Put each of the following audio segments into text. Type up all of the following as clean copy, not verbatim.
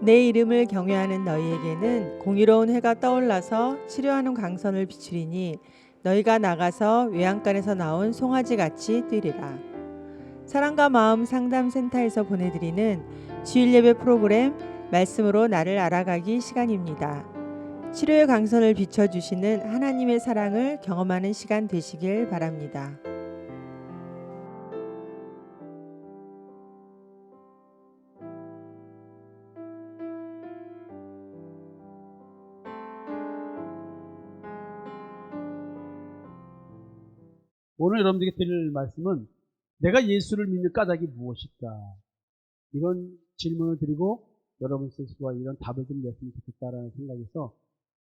내 이름을 경외하는 너희에게는 공의로운 해가 떠올라서 치료하는 광선을 비추리니 너희가 나가서 외양간에서 나온 송아지같이 뛰리라. 사랑과 마음 상담센터에서 보내드리는 주일예배 프로그램 말씀으로 나를 알아가기 시간입니다. 치료의 광선을 비춰주시는 하나님의 사랑을 경험하는 시간 되시길 바랍니다. 오늘 여러분들에게 드릴 말씀은 내가 예수를 믿는 까닭이 무엇일까? 이런 질문을 드리고 여러분 스스로가 이런 답을 좀 냈으면 좋겠다라는 생각에서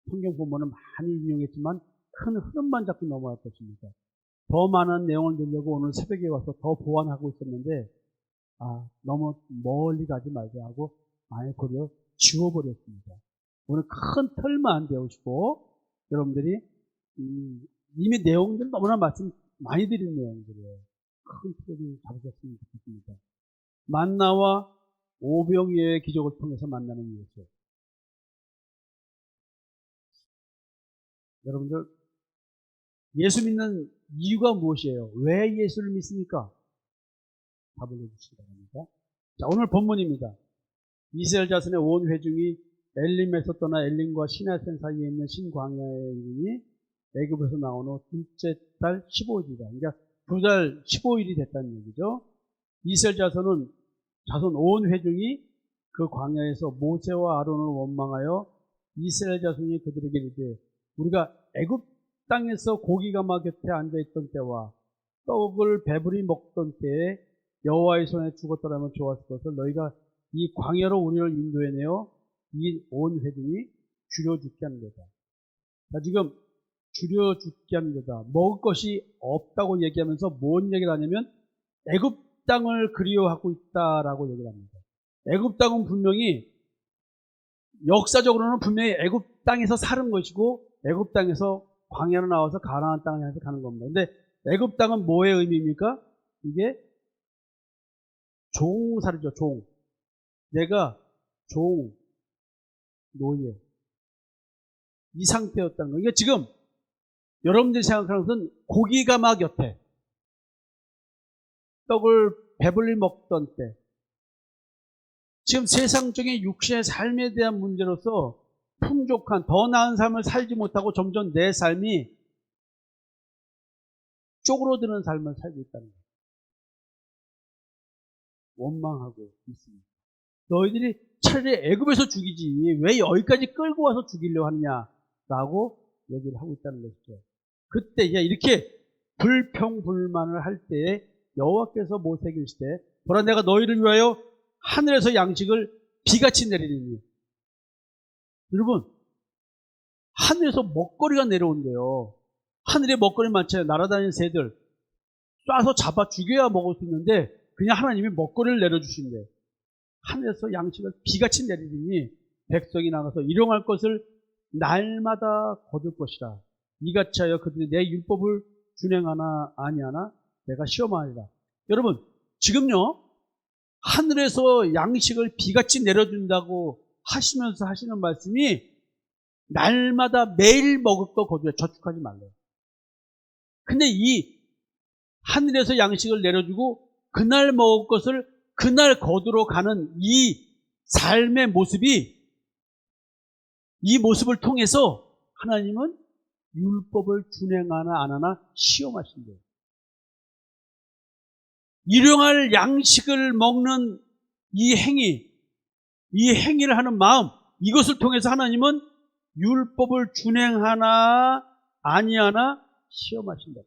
성경 본문은 많이 인용했지만 큰 흐름만 잡고 넘어갈 것입니다. 더 많은 내용을 들려고 오늘 새벽에 와서 더 보완하고 있었는데 너무 멀리 가지 말자 하고 아예 버려 지워버렸습니다. 오늘 큰 틀만 배우시고 여러분들이 이미 내용들 너무나 말씀 많이 드린 내용들이에요. 큰 틀을 잡으셨으면 좋겠습니다. 만나와 오병이어의 기적을 통해서 만나는 예수. 여러분들 예수 믿는 이유가 무엇이에요? 왜 예수를 믿습니까? 답을 내주시기 바랍니다. 자, 오늘 본문입니다. 이스라엘 자손의 온 회중이 엘림에서 떠나 엘림과 시내산 사이에 있는 신광야에 이르니 애굽에서 나온 후 둘째 달 15일이다. 그러니까 두 달 15일이 됐다는 얘기죠. 이스라엘 자손 온 회중이 그 광야에서 모세와 아론을 원망하여 이스라엘 자손이 그들에게 이르되 우리가 애굽 땅에서 고기가마 곁에 앉아있던 때와 떡을 배불리 먹던 때에 여호와의 손에 죽었더라면 좋았을 것을 너희가 이 광야로 우리를 인도해내어 이 온 회중이 줄여 죽게 하는 거다. 자, 지금 줄여 죽게 하는 거다. 먹을 것이 없다고 얘기하면서 뭔 얘기를 하냐면 애굽 땅을 그리워하고 있다라고 얘기를 합니다. 애굽 땅은 분명히 역사적으로는 분명히 애굽 땅에서 사는 것이고 애굽 땅에서 광야로 나와서 가나안 땅을 향해서 가는 겁니다. 근데 애굽 땅은 뭐의 의미입니까? 이게 종살이죠. 종. 내가 종, 노예. 이 상태였다는 거예요. 이게 지금 여러분들이 생각하는 것은 고기가마 곁에 떡을 배불리 먹던 때 지금 세상적인 육신의 삶에 대한 문제로서 풍족한 더 나은 삶을 살지 못하고 점점 내 삶이 쪼그러드는 삶을 살고 있다는 거예요. 원망하고 있습니다. 너희들이 차라리 애굽에서 죽이지 왜 여기까지 끌고 와서 죽이려고 하느냐라고 얘기를 하고 있다는 것이죠. 그때 이렇게 불평불만을 할 때에 여호와께서 모세에게 이르시되 보라 내가 너희를 위하여 하늘에서 양식을 비같이 내리리니. 여러분 하늘에서 먹거리가 내려온대요. 하늘에 먹거리 많잖아요. 날아다니는 새들 쏴서 잡아 죽여야 먹을 수 있는데 그냥 하나님이 먹거리를 내려주신대. 하늘에서 양식을 비같이 내리리니 백성이 나가서 일용할 것을 날마다 거둘 것이라. 이같이 하여 그들이 내 율법을 준행하나 아니하나 내가 시험하리라. 여러분 지금요 하늘에서 양식을 비같이 내려준다고 하시면서 하시는 말씀이 날마다 매일 먹을 거 거두어 저축하지 말래요. 근데 이 하늘에서 양식을 내려주고 그날 먹을 것을 그날 거두러 가는 이 삶의 모습이 이 모습을 통해서 하나님은 율법을 준행하나 안 하나 시험하신대요. 일용할 양식을 먹는 이 행위를 하는 마음, 이것을 통해서 하나님은 율법을 준행하나 아니하나 시험하신다.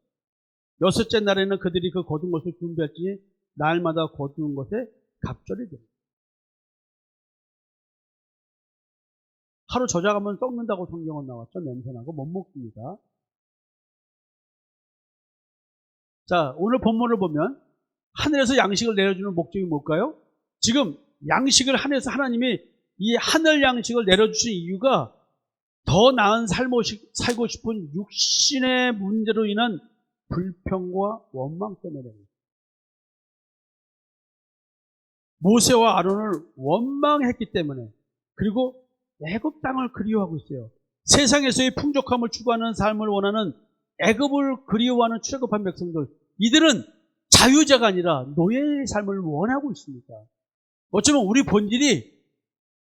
여섯째 날에는 그들이 그 거둔 것을 준비할지 날마다 거두는 것에 갑절이 됩니다. 하루 저작하면 썩는다고 성경은 나왔죠. 냄새나고 못 먹습니다. 자, 오늘 본문을 보면 하늘에서 양식을 내려주는 목적이 뭘까요? 지금 양식을 하늘에서 하나님이 이 하늘 양식을 내려주신 이유가 더 나은 삶을 살고 싶은 육신의 문제로 인한 불평과 원망 때문입니다. 모세와 아론을 원망했기 때문에 그리고 애굽 땅을 그리워하고 있어요. 세상에서의 풍족함을 추구하는 삶을 원하는 애굽을 그리워하는 출애굽한 백성들, 이들은 자유자가 아니라 노예의 삶을 원하고 있습니다. 어쩌면 우리 본질이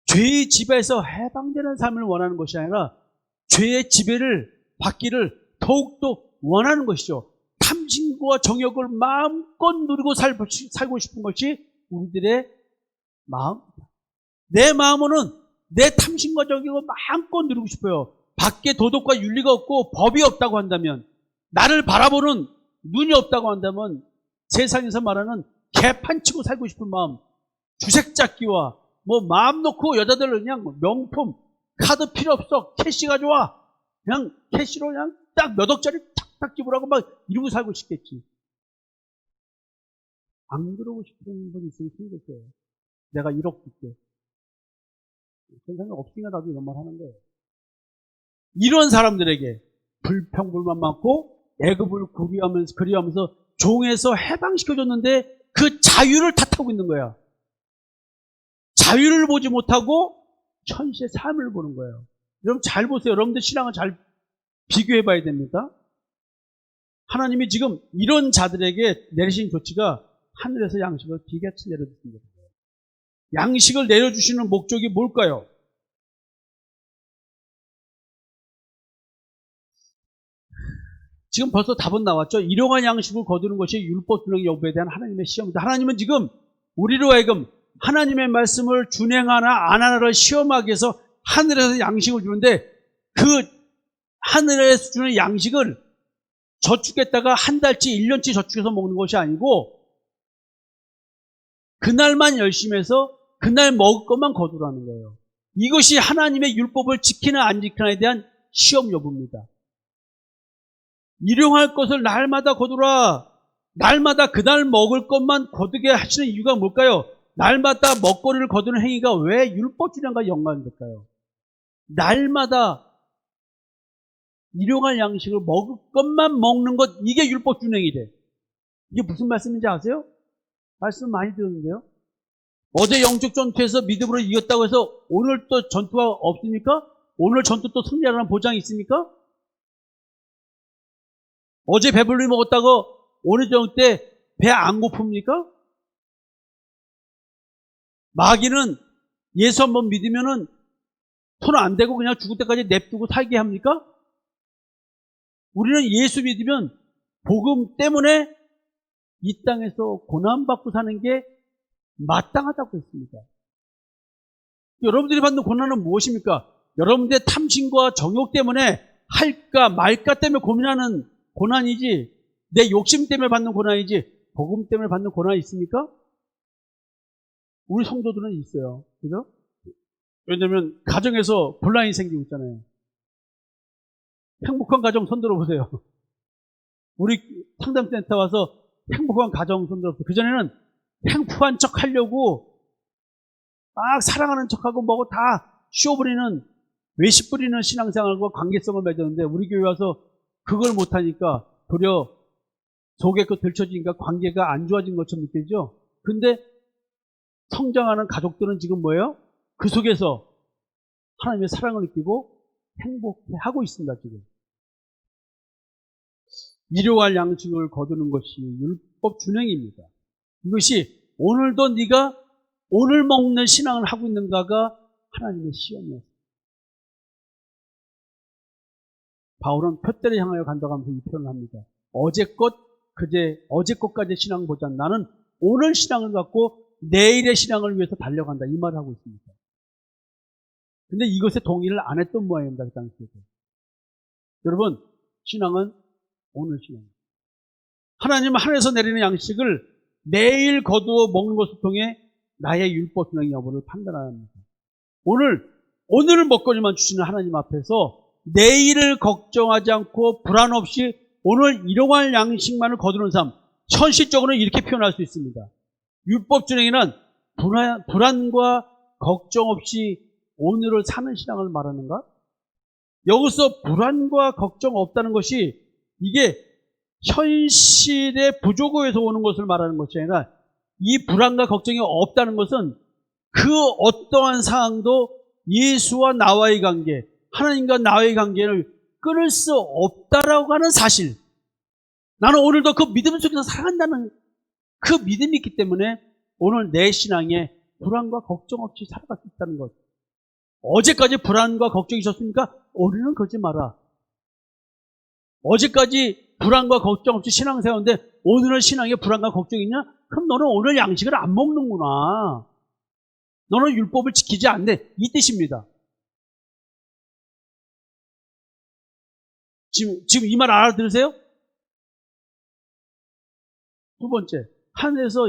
죄의 지배에서 해방되는 삶을 원하는 것이 아니라 죄의 지배를 받기를 더욱더 원하는 것이죠. 탐심과 정욕을 마음껏 누리고 살고 싶은 것이 우리들의 마음입니다. 내 마음으로는 내 탐심과 정욕을 마음껏 누리고 싶어요. 밖에 도덕과 윤리가 없고 법이 없다고 한다면, 나를 바라보는 눈이 없다고 한다면, 세상에서 말하는 개판치고 살고 싶은 마음, 주색 잡기와 마음 놓고 여자들 그냥 명품 카드 필요 없어, 캐시 가져와, 그냥 캐시로 그냥 딱 몇 억짜리 탁탁 집으라고 막 이러고 살고 싶겠지. 안 그러고 싶은 분이 있으면 힘들어요. 내가 1억 줄게. 세상에 없으니까 나도 이런 말 하는 거예요. 이런 사람들에게 불평불만 많고 애굽을 그리워하면서 종에서 해방시켜줬는데 그 자유를 탓하고 있는 거야. 자유를 보지 못하고 천시의 삶을 보는 거예요. 여러분 잘 보세요. 여러분들 신앙을 잘 비교해 봐야 됩니다. 하나님이 지금 이런 자들에게 내리신 조치가 하늘에서 양식을 비같이 내려주십니다. 양식을 내려주시는 목적이 뭘까요? 지금 벌써 답은 나왔죠. 일용할 양식을 거두는 것이 율법 준행 여부에 대한 하나님의 시험입니다. 하나님은 지금 우리로 하여금 하나님의 말씀을 준행하나 안 하나를 시험하기 위해서 하늘에서 양식을 주는데, 그 하늘에서 주는 양식을 저축했다가 한 달치 1년치 저축해서 먹는 것이 아니고 그날만 열심히 해서 그날 먹을 것만 거두라는 거예요. 이것이 하나님의 율법을 지키나 안 지키나에 대한 시험 여부입니다. 일용할 것을 날마다 거두라. 날마다 그날 먹을 것만 거두게 하시는 이유가 뭘까요? 날마다 먹거리를 거두는 행위가 왜 율법 주량과 연관이 될까요? 날마다 일용할 양식을 먹을 것만 먹는 것, 이게 율법 준행이 돼. 이게 무슨 말씀인지 아세요? 말씀 많이 들었는데요. 어제 영적 전투에서 믿음으로 이겼다고 해서 오늘 또 전투가 없습니까? 오늘 전투 또 승리하라는 보장이 있습니까? 어제 배불리 먹었다고 오늘 저녁 때 배 안 고픕니까? 마귀는 예수 한번 믿으면은 손 안 대고 그냥 죽을 때까지 냅두고 살게 합니까? 우리는 예수 믿으면 복음 때문에 이 땅에서 고난받고 사는 게 마땅하다고 했습니다. 여러분들이 받는 고난은 무엇입니까? 여러분들의 탐심과 정욕 때문에 할까 말까 때문에 고민하는 고난이지, 내 욕심 때문에 받는 고난이지, 복음 때문에 받는 고난이 있습니까? 우리 성도들은 있어요. 그죠? 왜냐면 가정에서 분란이 생기고 있잖아요. 행복한 가정 손 들어보세요. 우리 상담센터 와서 행복한 가정 손 들어보세요. 그전에는 행복한 척 하려고 막 사랑하는 척하고 뭐고 다 쉬어버리는, 외식 부리는 신앙생활과 관계성을 맺었는데, 우리 교회 와서 그걸 못하니까 도리어 속에 그 들춰지니까 관계가 안 좋아진 것처럼 느껴지죠. 근데 성장하는 가족들은 지금 뭐예요? 그 속에서 하나님의 사랑을 느끼고 행복해하고 있습니다. 지금 일용할 양식을 거두는 것이 율법 준행입니다. 이것이 오늘도 네가 오늘 먹는 신앙을 하고 있는가가 하나님의 시험이었어요. 바울은 표대를 향하여 간다고 하면서 이 표현을 합니다. 어제 것까지 신앙을 보자. 나는 오늘 신앙을 갖고 내일의 신앙을 위해서 달려간다. 이 말을 하고 있습니다. 근데 이것에 동의를 안 했던 모양입니다. 그 당시에도. 여러분, 신앙은 오늘 신앙입니다. 하나님은 하늘에서 내리는 양식을 매일 거두어 먹는 것을 통해 나의 율법 준행 여부를 판단합니다. 오늘 먹거리만 주시는 하나님 앞에서 내일을 걱정하지 않고 불안 없이 오늘 일용할 양식만을 거두는 삶, 현실적으로는 이렇게 표현할 수 있습니다. 율법 준행에는 불안과 걱정 없이 오늘을 사는 신앙을 말하는가? 여기서 불안과 걱정 없다는 것이 이게 현실의 부족에서 오는 것을 말하는 것이 아니라, 이 불안과 걱정이 없다는 것은 그 어떠한 상황도 예수와 나와의 관계, 하나님과 나와의 관계를 끊을 수 없다라고 하는 사실. 나는 오늘도 그 믿음 속에서 살아간다는 그 믿음이 있기 때문에 오늘 내 신앙에 불안과 걱정 없이 살아갈 수 있다는 것. 어제까지 불안과 걱정이 있었으니까 오늘은 그러지 마라. 어제까지 불안과 걱정 없이 신앙 세웠는데 오늘은 신앙에 불안과 걱정이 있냐? 그럼 너는 오늘 양식을 안 먹는구나. 너는 율법을 지키지 않네. 이 뜻입니다. 지금 이 말 알아들으세요? 두 번째, 하늘에서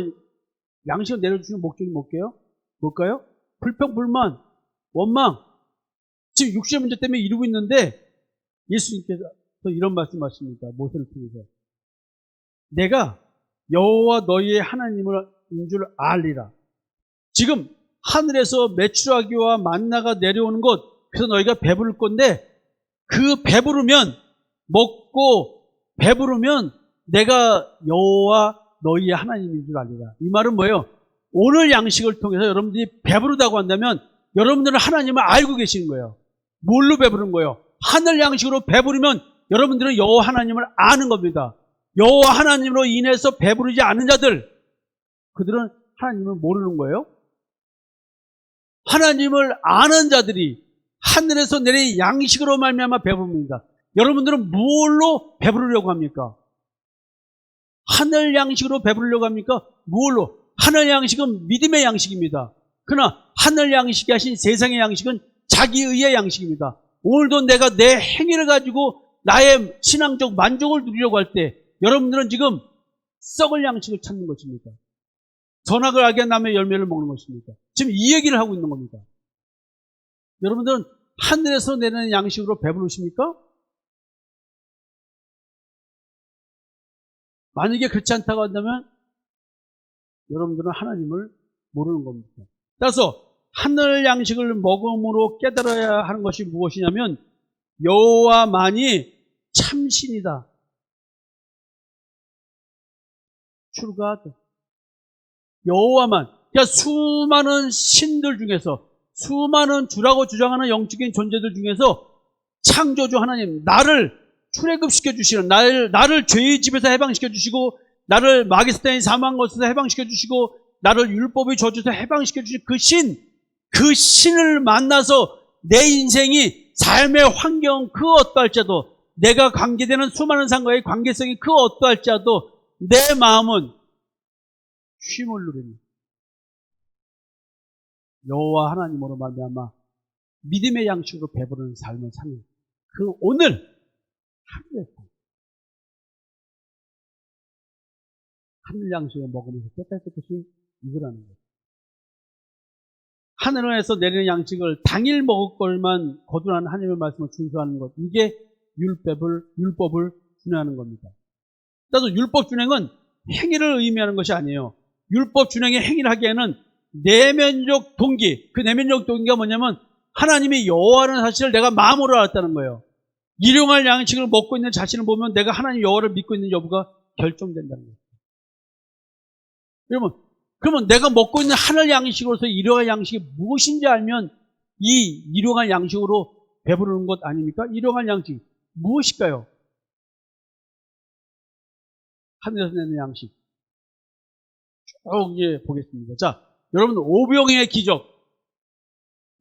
양식을 내려주시는 목적이 뭘까요? 불평, 불만, 원망. 지금 육신의 문제 때문에 이루고 있는데 예수님께서 이런 말씀하십니다. 모세를 통해서. 내가 여호와 너희의 하나님을 인 줄 알리라. 지금 하늘에서 메추라기와 만나가 내려오는 것, 그래서 너희가 배부를 건데 그 배부르면 먹고 배부르면 내가 여호와 너희의 하나님인 줄 알리라. 이 말은 뭐예요? 오늘 양식을 통해서 여러분들이 배부르다고 한다면 여러분들은 하나님을 알고 계시는 거예요. 뭘로 배부른 거예요? 하늘 양식으로 배부르면 여러분들은 여호와 하나님을 아는 겁니다. 여호와 하나님으로 인해서 배부르지 않은 자들, 그들은 하나님을 모르는 거예요. 하나님을 아는 자들이 하늘에서 내린 양식으로 말미암아 배부릅니다. 여러분들은 무엇로 배부르려고 합니까? 하늘 양식으로 배부르려고 합니까? 무엇로? 하늘 양식은 믿음의 양식입니다. 그러나 하늘 양식이 하신 세상의 양식은 자기의의 양식입니다. 오늘도 내가 내 행위를 가지고 나의 신앙적 만족을 누리려고 할 때 여러분들은 지금 썩을 양식을 찾는 것입니다. 선악을 알게 한 남의 열매를 먹는 것입니다. 지금 이 얘기를 하고 있는 겁니다. 여러분들은 하늘에서 내리는 양식으로 배부르십니까? 만약에 그렇지 않다고 한다면 여러분들은 하나님을 모르는 겁니다. 따라서 하늘 양식을 먹음으로 깨달아야 하는 것이 무엇이냐면 여호와만이 참신이다. 출가하다. 여호와만. 그러니까 수많은 신들 중에서, 수많은 주라고 주장하는 영적인 존재들 중에서 창조주 하나님, 나를 출애굽시켜 주시는, 나를 죄의 집에서 해방시켜 주시고, 나를 마귀 사탄의 사망 것에서 해방시켜 주시고, 나를 율법의 저주에서 해방시켜 주신 그 신을 만나서 내 인생이, 삶의 환경 그 어떠할지라도, 내가 관계되는 수많은 상과의 관계성이 그 어떠할지라도 내 마음은 쉼을 누리니 여호와 하나님으로 말미암아 믿음의 양식으로 배부르는 삶을 사는 그 오늘 하늘의 삶, 하늘 양식을 먹으면서 깨달을 것이 이거라는 거예요. 하늘에서 내리는 양식을 당일 먹을 걸만 거둔하는 하나님의 말씀을 준수하는 것, 이게 율법을 준행하는 겁니다. 따라서 율법 준행은 행위를 의미하는 것이 아니에요. 율법 준행의 행위를 하기에는 내면적 동기, 그 내면적 동기가 뭐냐면 하나님이 여호와라는 사실을 내가 마음으로 알았다는 거예요. 일용할 양식을 먹고 있는 자신을 보면 내가 하나님 여호와를 믿고 있는 여부가 결정된다는 거예요. 그러면 내가 먹고 있는 하늘 양식으로서 일용할 양식이 무엇인지 알면 이 일용할 양식으로 배부르는 것 아닙니까? 일용할 양식 무엇일까요? 하늘에서 내는 양식. 쭉 이제 보겠습니다. 자, 여러분 오병이의 기적.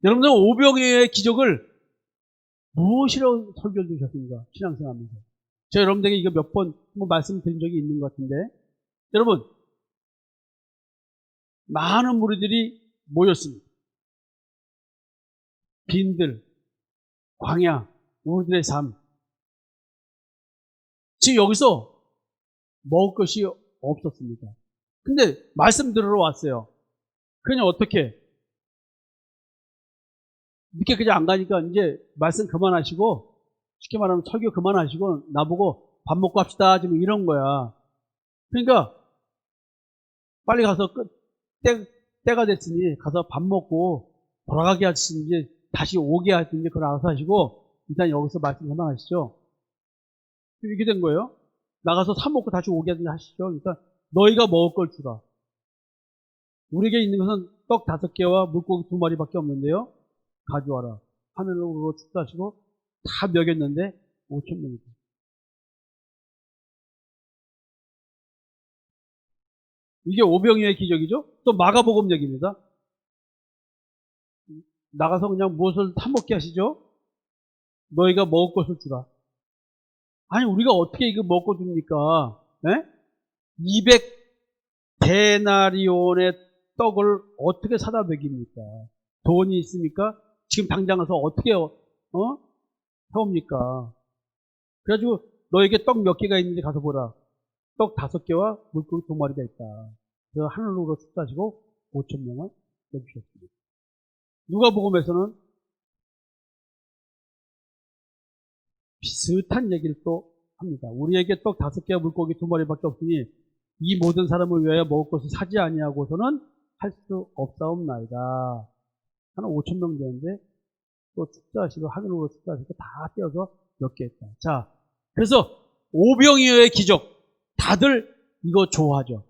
여러분들 오병이의 기적을 무엇이라고 설교해 주셨습니까? 신앙생활하면서. 제가 여러분들에게 이거 몇 번 한번 말씀드린 적이 있는 것 같은데, 여러분 많은 무리들이 모였습니다. 빈들, 광야, 우리들의 삶. 지금 여기서 먹을 것이 없었습니다. 근데 말씀 들으러 왔어요. 그냥 어떻게? 늦게 그냥 안 가니까 이제 말씀 그만하시고, 쉽게 말하면 설교 그만하시고 나보고 밥 먹고 합시다 지금 이런 거야. 그러니까 빨리 가서 때가 됐으니 가서 밥 먹고 돌아가게 하시든지 다시 오게 하시든지 그걸 알아서 하시고 일단 여기서 말씀 그만하시죠. 이렇게 된 거예요. 나가서 사 먹고 다시 오게 하든지 하시죠. 그러니까 너희가 먹을 걸 주라. 우리에게 있는 것은 떡 5개와 물고기 2마리밖에 없는데요. 가져와라. 하늘로 축사하시고 다 먹였는데 5천 명이. 이게 오병이어의 기적이죠. 또 마가복음 얘기입니다. 나가서 그냥 무엇을 타먹게 하시죠? 너희가 먹을 것을 주라. 아니 우리가 어떻게 이거 먹고 줍니까? 200데나리온의 떡을 어떻게 사다 먹입니까? 돈이 있습니까? 지금 당장 가서 어떻게 해옵니까? 그래가지고 너에게 떡 몇 개가 있는지 가서 보라. 떡 5개와 물고기 2마리가 있다. 그래서 하늘로 축사하시고 5천 명을 내주셨습니다. 누가복음에서는 비슷한 얘기를 또 합니다. 우리에게 떡 5개와 물고기 2마리밖에 없으니 이 모든 사람을 위하여 먹을 것을 사지 아니하고서는 할 수 없사옵나이다. 한 5천 명 되는데 또 축사하시고 하늘로 축사하시고 다 떼어서 몇 개 했다. 자, 그래서 오병이어의 기적 다들 이거 좋아하죠.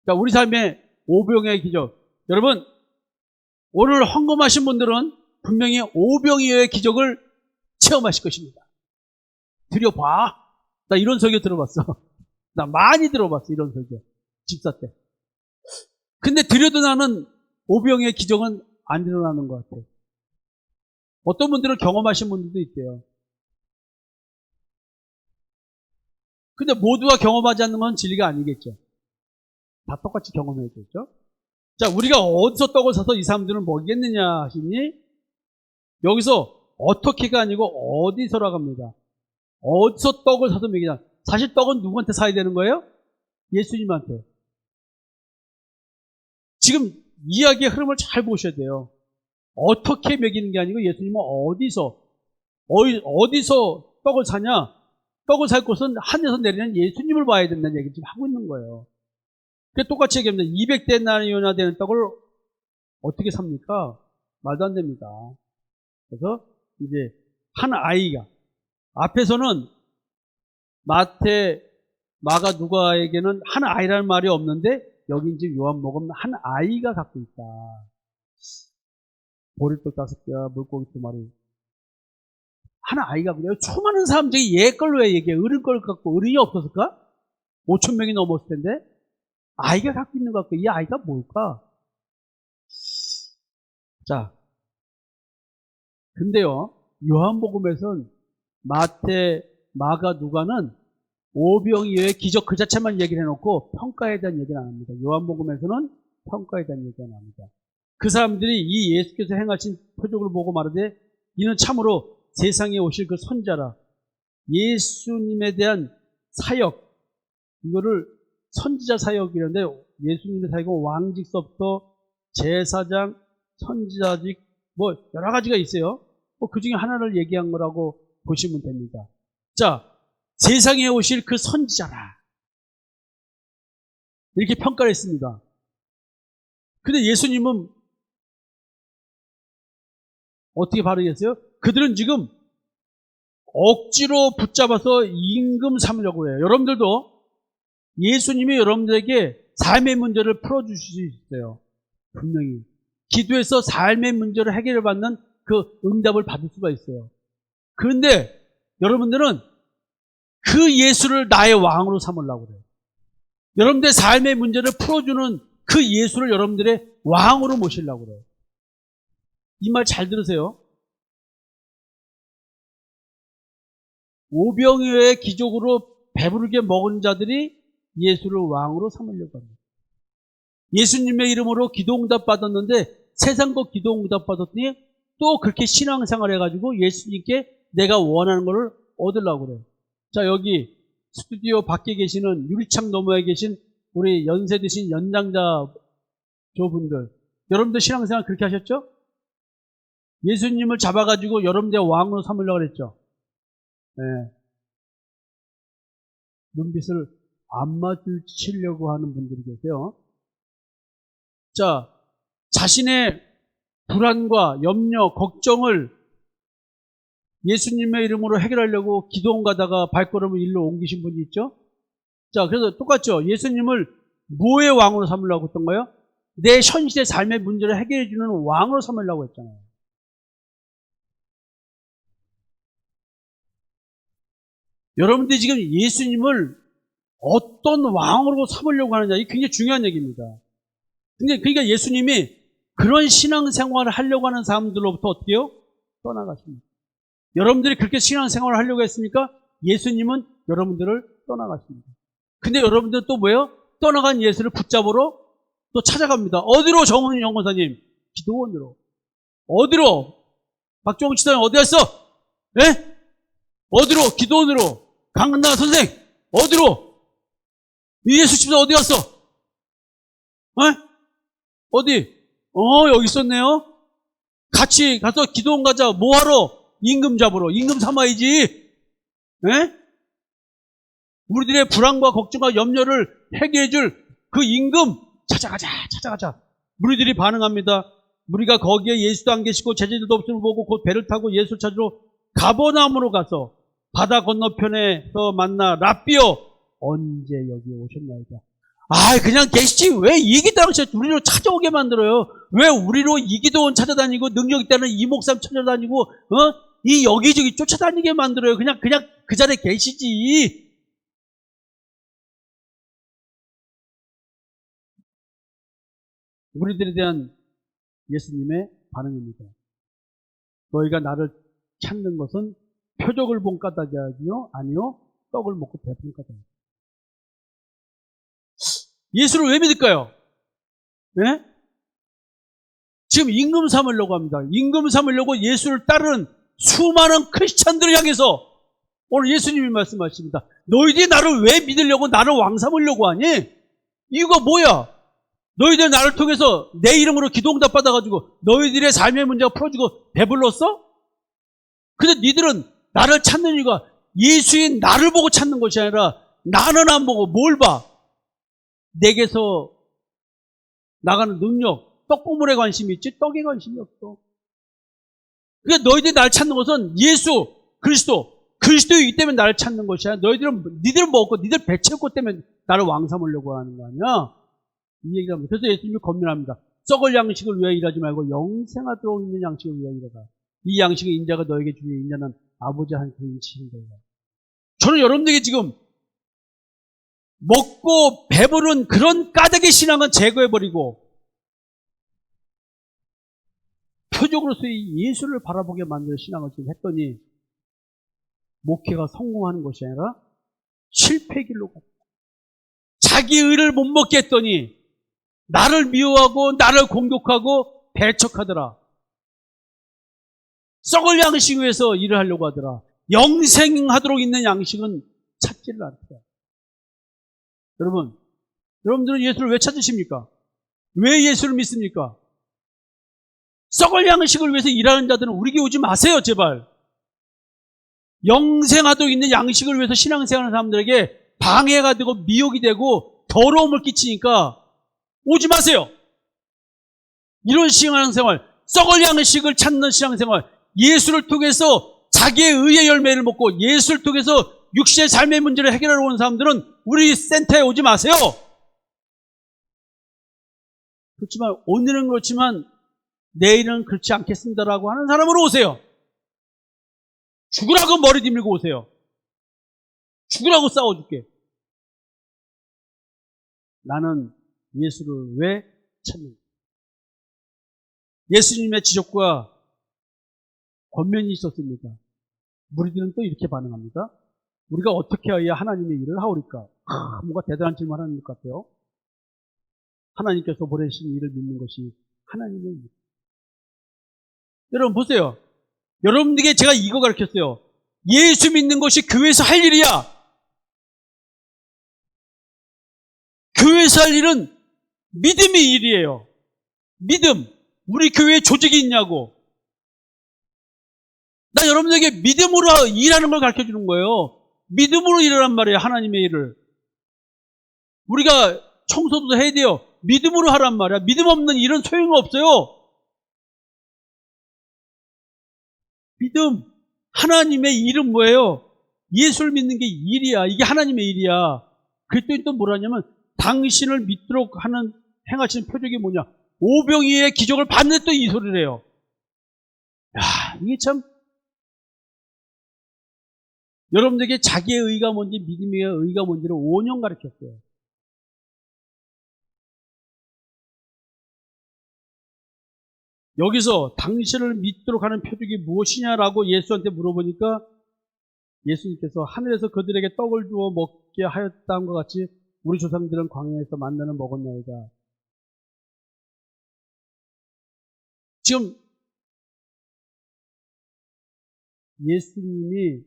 자, 우리 삶의 오병이어의 기적. 여러분 오늘 헌금하신 분들은 분명히 오병이어의 기적을 체험하실 것입니다. 드려봐. 나 이런 설교 들어봤어. 나 많이 들어봤어. 이런 설교. 집사 때. 근데 드려도 나는 오병이어의 기적은 안 일어나는 것 같아요. 어떤 분들은 경험하신 분들도 있대요. 근데 모두가 경험하지 않는 건 진리가 아니겠죠. 다 똑같이 경험해야겠죠. 자, 우리가 어디서 떡을 사서 이 사람들은 먹이겠느냐 하시니 여기서 어떻게가 아니고 어디서라고 합니다. 어디서 떡을 사서 먹이냐. 사실 떡은 누구한테 사야 되는 거예요? 예수님한테. 지금 이야기의 흐름을 잘 보셔야 돼요. 어떻게 먹이는 게 아니고 예수님은 어디서 떡을 사냐? 떡을 살 곳은 하늘에서 내리는 예수님을 봐야 된다는 얘기를 지금 하고 있는 거예요. 그 똑같이 얘기합니다. 200데나리온이나 되는 떡을 어떻게 삽니까? 말도 안 됩니다. 그래서 이제 한 아이가 앞에서는 마태, 마가, 누가에게는 한 아이라는 말이 없는데 여기 이제 요한복음 한 아이가 갖고 있다. 보리떡 5개와 물고기 2마리. 한 아이가 그냥 수많은 사람들이 얘 걸로 왜 얘기해? 어른 걸 갖고 어른이 없었을까? 5천 명이 넘었을 텐데 아이가 갖고 있는 것 같고 이 아이가 뭘까? 자, 근데요 요한복음에서는 마태, 마가, 누가는 오병이어의 기적 그 자체만 얘기를 해놓고 평가에 대한 얘기는 안 합니다. 요한복음에서는 평가에 대한 얘기가 나옵니다. 그 사람들이 이 예수께서 행하신 표적을 보고 말하되 이는 참으로 세상에 오실 그 선자라. 예수님에 대한 사역, 이거를 선지자 사역이라는데 예수님의 사역은 왕직서부터 제사장, 선지자직 뭐 여러 가지가 있어요. 그 중에 하나를 얘기한 거라고 보시면 됩니다. 자, 세상에 오실 그 선지자라. 이렇게 평가를 했습니다. 근데 예수님은 어떻게 발언했어요? 그들은 지금 억지로 붙잡아서 임금 삼으려고 해요. 여러분들도 예수님이 여러분들에게 삶의 문제를 풀어주실 수 있어요. 분명히. 기도해서 삶의 문제를 해결을 받는 그 응답을 받을 수가 있어요. 그런데 여러분들은 그 예수를 나의 왕으로 삼으려고 그래요. 여러분들의 삶의 문제를 풀어주는 그 예수를 여러분들의 왕으로 모시려고 그래요. 이 말 잘 들으세요. 오병이어의 기적으로 배부르게 먹은 자들이 예수를 왕으로 삼으려고 합니다. 예수님의 이름으로 기도응답 받았는데 세상과 기도응답 받았더니 또 그렇게 신앙생활 해가지고 예수님께 내가 원하는 것을 얻으려고 그래요. 자, 여기 스튜디오 밖에 계시는 유리창 너머에 계신 우리 연세 드신 연장자 저분들, 여러분들 신앙생활 그렇게 하셨죠? 예수님을 잡아가지고 여러분들의 왕으로 삼으려고 그랬죠. 네. 눈빛을 안 마주치려고 하는 분들이 계세요. 자, 자신의 불안과 염려, 걱정을 예수님의 이름으로 해결하려고 기도원 가다가 발걸음을 일로 옮기신 분이 있죠? 자, 그래서 똑같죠. 예수님을 뭐의 왕으로 삼으려고 했던 거예요? 내 현실의 삶의 문제를 해결해 주는 왕으로 삼으려고 했잖아요. 여러분들이 지금 예수님을 어떤 왕으로 삼으려고 하느냐, 이게 굉장히 중요한 얘기입니다. 근데 그러니까 예수님이 그런 신앙생활을 하려고 하는 사람들로부터 어떻게 해요? 떠나가십니다. 여러분들이 그렇게 신앙생활을 하려고 했습니까? 예수님은 여러분들을 떠나가십니다. 근데 여러분들은 또 뭐예요? 떠나간 예수를 붙잡으러 또 찾아갑니다. 어디로, 정훈 연구사님? 기도원으로. 어디로? 박종욱 지사님 어디 갔어? 예? 어디로? 기도원으로. 강은나 선생 어디로? 예수 집사 어디 갔어? 어디? 여기 있었네요. 같이 가서 기도원 가자. 뭐하러? 임금 잡으러. 임금 삼아야지. 에? 우리들의 불안과 걱정과 염려를 해결해 줄 그 임금 찾아가자. 무리들이 반응합니다. 무리가 거기에 예수도 안 계시고 제자들도 없음을 보고 곧 배를 타고 예수를 찾으러 가버나움으로 가서 바다 건너편에서 만나 랍비여 언제 여기 오셨나이다. 그냥 계시지 왜 이기도왕 우리로 찾아오게 만들어요. 왜 우리로 이기도원 찾아다니고 능력 있다는 이목삼 찾아다니고 이 여기저기 쫓아다니게 만들어요. 그냥 그 자리에 계시지. 우리들에 대한 예수님의 반응입니다. 너희가 나를 찾는 것은 표적을 본 까닭이요? 아니요. 떡을 먹고 배부른 까닭이요. 예수를 왜 믿을까요? 네? 지금 임금 삼으려고 합니다. 임금 삼으려고 예수를 따르는 수많은 크리스찬들을 향해서 오늘 예수님이 말씀하십니다. 너희들이 나를 왜 믿으려고 나를 왕 삼으려고 하니? 이유가 뭐야? 너희들 나를 통해서 내 이름으로 기도응답 받아가지고 너희들의 삶의 문제가 풀어지고 배불렀어? 근데 니들은 나를 찾는 이유가 예수인 나를 보고 찾는 것이 아니라 나는 안 보고 뭘 봐? 내게서 나가는 능력, 떡고물에 관심이 있지 떡에 관심이 없어. 그러니까 너희들이 나를 찾는 것은 예수, 그리스도이기 때문에 나를 찾는 것이 아니라 니들은 먹고 니들 배 채울 것 때문에 나를 왕 삼으려고 하는 거 아니야? 이 얘기를 합니다. 그래서 예수님이 권면합니다. 썩을 양식을 위하여 일하지 말고 영생하도록 있는 양식을 위하여 일하라. 이 양식의 인자가 너에게 주니 인자는 아버지 한 그릇 치신다. 저는 여러분들에게 지금 먹고 배부른 그런 까닭의 신앙은 제거해버리고 표적으로서의 예수를 바라보게 만드는 신앙을 지금 했더니 목회가 성공하는 것이 아니라 실패의 길로 갔다. 자기 의를 못 먹게 했더니 나를 미워하고 나를 공격하고 배척하더라. 썩을 양식 위해서 일을 하려고 하더라. 영생하도록 있는 양식은 찾지를 않더라. 여러분들은 예수를 왜 찾으십니까? 왜 예수를 믿습니까? 썩을 양식을 위해서 일하는 자들은 우리에게 오지 마세요, 제발. 영생하도록 있는 양식을 위해서 신앙생활하는 사람들에게 방해가 되고 미혹이 되고 더러움을 끼치니까 오지 마세요. 이런 신앙생활, 썩을 양식을 찾는 신앙생활, 예수를 통해서 자기의 의의 열매를 먹고 예수를 통해서 육신의 삶의 문제를 해결하러 오는 사람들은 우리 센터에 오지 마세요. 그렇지만 오늘은 그렇지만 내일은 그렇지 않겠습니다라고 하는 사람으로 오세요. 죽으라고 머리 뒤밀고 오세요. 죽으라고 싸워줄게. 나는 예수를 왜 찾는가? 예수님의 지적과 권면이 있었습니다. 무리들은 또 이렇게 반응합니다. 우리가 어떻게 해야 하나님의 일을 하오리까? 뭔가 대단한 질문 하는 것 같아요. 하나님께서 보내신 일을 믿는 것이 하나님의 일. 여러분 보세요. 여러분들에게 제가 이거 가르쳤어요. 예수 믿는 것이 교회에서 할 일이야. 교회에서 할 일은 믿음의 일이에요. 믿음. 우리 교회에 조직이 있냐고. 나 여러분들에게 믿음으로 일하는 걸 가르쳐주는 거예요. 믿음으로 일하란 말이에요. 하나님의 일을. 우리가 청소도 해야 돼요. 믿음으로 하란 말이야. 믿음 없는 일은 소용없어요. 믿음. 하나님의 일은 뭐예요? 예수를 믿는 게 일이야. 이게 하나님의 일이야. 그랬더니 또 뭐라냐면 당신을 믿도록 하는 행하시는 표적이 뭐냐? 오병이의 기적을 봤는데 또 이 소리를 해요. 야, 이게 참 여러분들에게 자기의 의가 뭔지 믿음의 의가 뭔지를 5년 가르쳤어요. 여기서 당신을 믿도록 하는 표적이 무엇이냐라고 예수한테 물어보니까 예수님께서 하늘에서 그들에게 떡을 주어 먹게 하였다는 것 같이 우리 조상들은 광야에서 만나는 먹었나이다. 지금 예수님이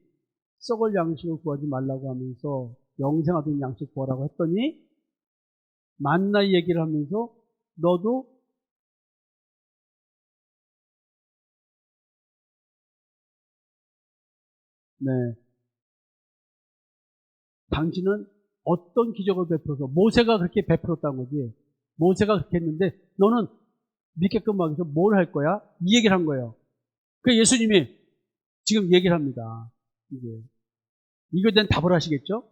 썩을 양식을 구하지 말라고 하면서 영생하던 양식 구하라고 했더니 만나 얘기를 하면서 너도 네, 당신은 어떤 기적을 베풀어서 모세가 그렇게 베풀었다는 거지. 모세가 그렇게 했는데 너는 믿게끔 하기 위해서 뭘 할 거야? 이 얘기를 한 거예요. 그 예수님이 지금 얘기를 합니다. 이거에 대한 답을 하시겠죠?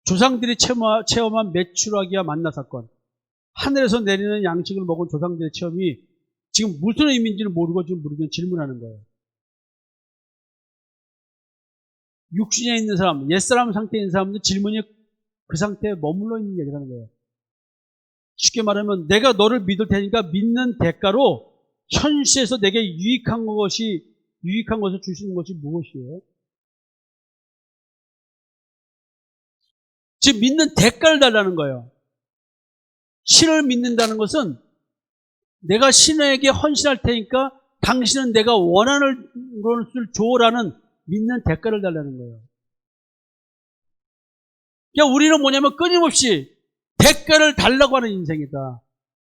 조상들이 체험한 메추라기와 만나 사건. 하늘에서 내리는 양식을 먹은 조상들의 체험이 지금 무슨 의미인지는 모르고 지금 물으면 질문하는 거예요. 육신에 있는 사람, 옛사람 상태에 있는 사람들 질문이 그 상태에 머물러 있는 얘기를 하는 거예요. 쉽게 말하면 내가 너를 믿을 테니까 믿는 대가로 현실에서 내게 유익한 것을 주시는 것이 무엇이에요? 지금 믿는 대가를 달라는 거예요. 신을 믿는다는 것은 내가 신에게 헌신할 테니까 당신은 내가 원하는 것을 줘라는 믿는 대가를 달라는 거예요. 그러니까 우리는 뭐냐면 끊임없이 대가를 달라고 하는 인생이다.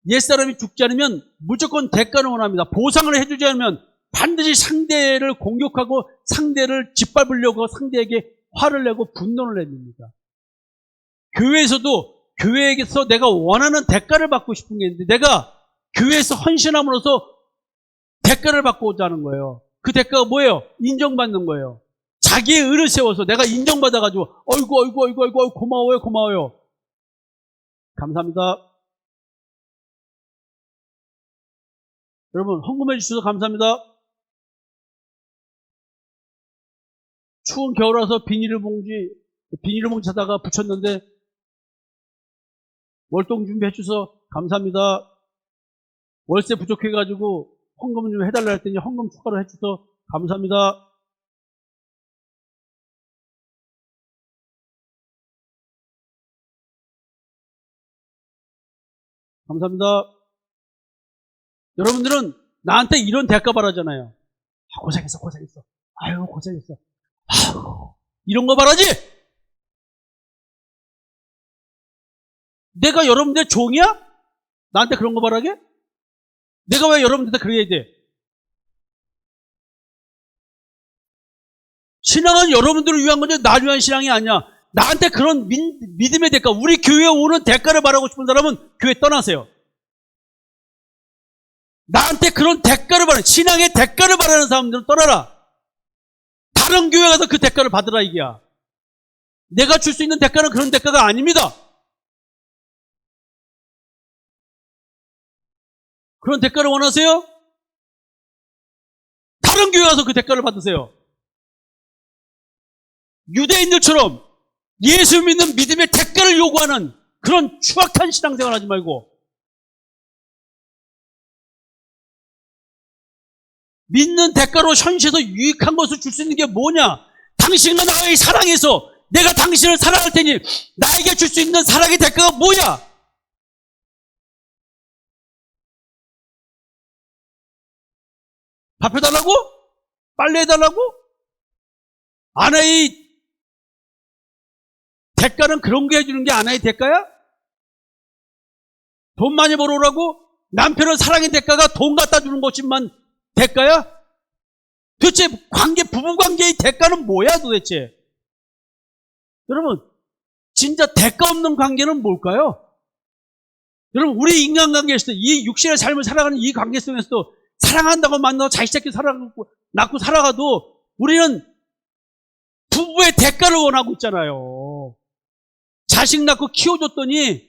옛사람이 죽지 않으면 무조건 대가를 원합니다. 보상을 해주지 않으면 반드시 상대를 공격하고 상대를 짓밟으려고 상대에게 화를 내고 분노를 냅니다. 교회에서도 교회에서 내가 원하는 대가를 받고 싶은 게 있는데 내가 교회에서 헌신함으로써 대가를 받고자 하는 거예요. 그 대가가 뭐예요? 인정받는 거예요. 자기의 의를 세워서 내가 인정받아가지고 어이구 고마워요. 감사합니다. 여러분 헌금해 주셔서 감사합니다. 추운 겨울라서 비닐봉지 사다가 붙였는데 월동 준비해 주셔서 감사합니다. 월세 부족해가지고 헌금 좀 해달라 했더니 헌금 추가로 해주셔서 감사합니다. 감사합니다. 여러분들은 나한테 이런 대가 바라잖아요. 고생했어. 아유, 고생했어. 아유, 이런 거 바라지? 내가 여러분들 종이야? 나한테 그런 거 바라게? 내가 왜 여러분들한테 그래야 돼? 신앙은 여러분들을 위한 건데 나를 위한 신앙이 아니야. 나한테 그런 믿음의 대가, 우리 교회에 오는 대가를 바라고 싶은 사람은 교회 떠나세요. 나한테 그런 대가를 바라는, 신앙의 대가를 바라는 사람들은 떠나라. 다른 교회 가서 그 대가를 받으라 이게야. 내가 줄 수 있는 대가는 그런 대가가 아닙니다. 그런 대가를 원하세요? 다른 교회 가서 그 대가를 받으세요. 유대인들처럼 예수 믿는 믿음의 대가를 요구하는 그런 추악한 신앙생활 하지 말고 믿는 대가로 현실에서 유익한 것을 줄 수 있는 게 뭐냐? 당신과 나의 사랑에서 내가 당신을 사랑할 테니 나에게 줄 수 있는 사랑의 대가가 뭐야? 밥 해달라고? 빨래 해달라고? 아내의 대가는 그런 게 해주는 게 아내의 대가야? 돈 많이 벌어오라고? 남편을 사랑의 대가가 돈 갖다 주는 것만 대가야? 도대체 부부관계의 대가는 뭐야 도대체? 여러분, 진짜 대가 없는 관계는 뭘까요? 여러분, 우리 인간관계에서도 이 육신의 삶을 살아가는 이 관계 속에서도 사랑한다고 만나서 자식 새끼 낳고 살아가도 우리는 부부의 대가를 원하고 있잖아요. 자식 낳고 키워줬더니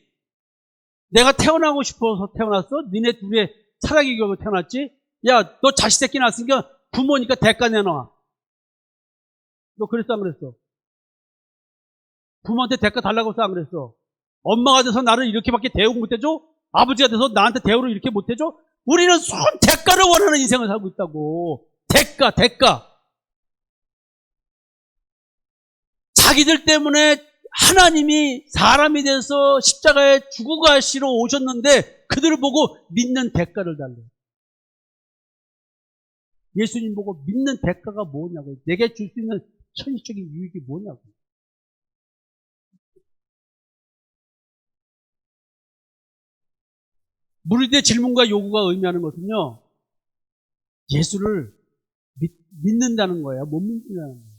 내가 태어나고 싶어서 태어났어? 니네 둘의 사랑의 결과 태어났지? 야, 너 자식 새끼 낳았으니까 부모니까 대가 내놔. 너 그랬어, 안 그랬어? 부모한테 대가 달라고 했어, 안 그랬어? 엄마가 돼서 나를 이렇게밖에 대우 못해줘? 아버지가 돼서 나한테 대우를 이렇게 못해줘? 우리는 손 대가를 원하는 인생을 살고 있다고. 대가. 자기들 때문에 하나님이 사람이 돼서 십자가에 죽어 가시러 오셨는데 그들을 보고 믿는 대가를 달래. 예수님 보고 믿는 대가가 뭐냐고. 내게 줄 수 있는 현실적인 유익이 뭐냐고. 무리들의 질문과 요구가 의미하는 것은요, 예수를 믿는다는 거예요. 못 믿는다는 거예요.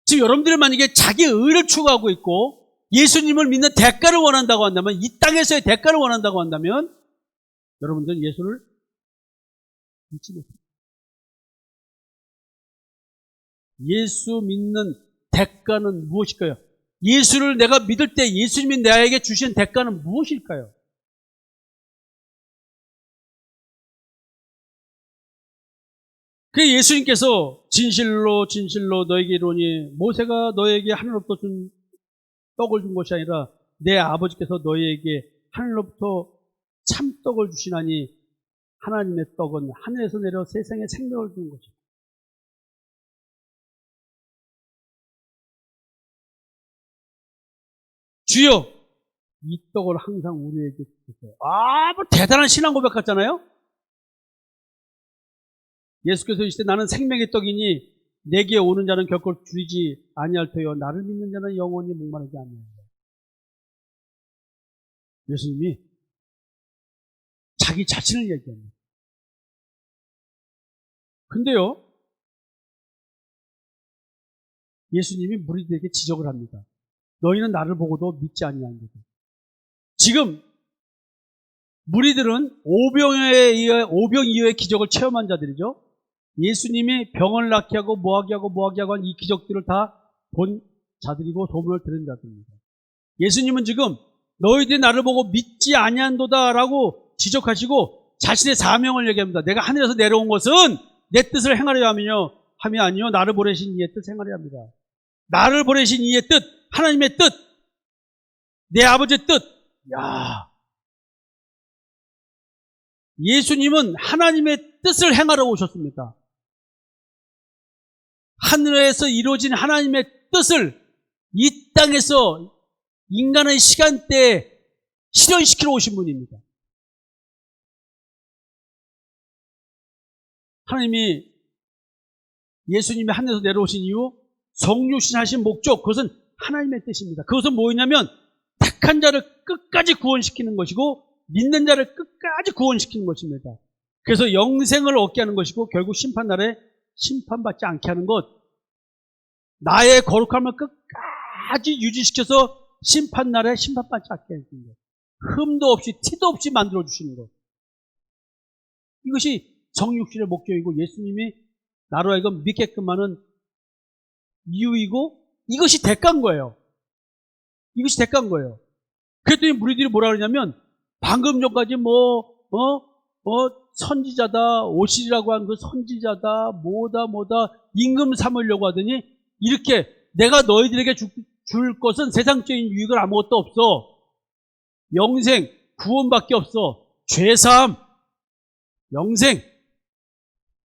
지금 여러분들이 만약에 자기 의를 추구하고 있고 예수님을 믿는 대가를 원한다고 한다면, 이 땅에서의 대가를 원한다고 한다면 여러분들은 예수를 믿지 못해요. 예수 믿는 대가는 무엇일까요? 예수를 내가 믿을 때 예수님이 나에게 주신 대가는 무엇일까요? 그 예수님께서 진실로 너에게 이르노니 모세가 너에게 하늘로부터 준 떡을 준 것이 아니라 내 아버지께서 너희에게 하늘로부터 참떡을 주시나니 하나님의 떡은 하늘에서 내려 세상에 생명을 주는 것이다. 주여, 이 떡을 항상 우리에게 주세요. 뭐 대단한 신앙 고백 같잖아요? 예수께서 이시되 나는 생명의 떡이니 내게 오는 자는 결코 줄이지 아니할 터여 나를 믿는 자는 영원히 목마르지 아니하리라. 예수님이 자기 자신을 얘기합니다. 근데요, 예수님이 무리들에게 지적을 합니다. 너희는 나를 보고도 믿지 아니하는데. 지금 무리들은 오병 이후의 기적을 체험한 자들이죠. 예수님이 병을 낫게 하고 뭐하게 하고 한 이 기적들을 다 본 자들이고 소문을 들은 자들입니다. 예수님은 지금 너희들이 나를 보고 믿지 아니한도다라고 지적하시고 자신의 사명을 얘기합니다. 내가 하늘에서 내려온 것은 내 뜻을 행하려 함이 아니요 나를 보내신 이의 뜻 행하려 합니다. 나를 보내신 이의 뜻, 하나님의 뜻, 내 아버지의 뜻. 야, 예수님은 하나님의 뜻을 행하러 오셨습니다. 하늘에서 이루어진 하나님의 뜻을 이 땅에서 인간의 시간대에 실현시키러 오신 분입니다. 하나님이 예수님이 하늘에서 내려오신 이후 성육신 하신 목적, 그것은 하나님의 뜻입니다. 그것은 뭐였냐면 택한 자를 끝까지 구원시키는 것이고 믿는 자를 끝까지 구원시키는 것입니다. 그래서 영생을 얻게 하는 것이고 결국 심판날에 심판받지 않게 하는 것, 나의 거룩함을 끝까지 유지시켜서 심판날에 심판받지 않게 해주는 것, 흠도 없이 티도 없이 만들어주시는 것, 이것이 성육신의 목적이고 예수님이 나로 하여금 믿게끔 하는 이유이고 이것이 대가인 거예요. 이것이 대가인 거예요. 그랬더니 무리들이 뭐라 그러냐면 방금 전까지 선지자다, 오시리라고 한 그 선지자다, 뭐다, 임금 삼으려고 하더니 이렇게 내가 너희들에게 줄 것은 세상적인 유익은 아무것도 없어. 영생, 구원밖에 없어. 죄사함, 영생,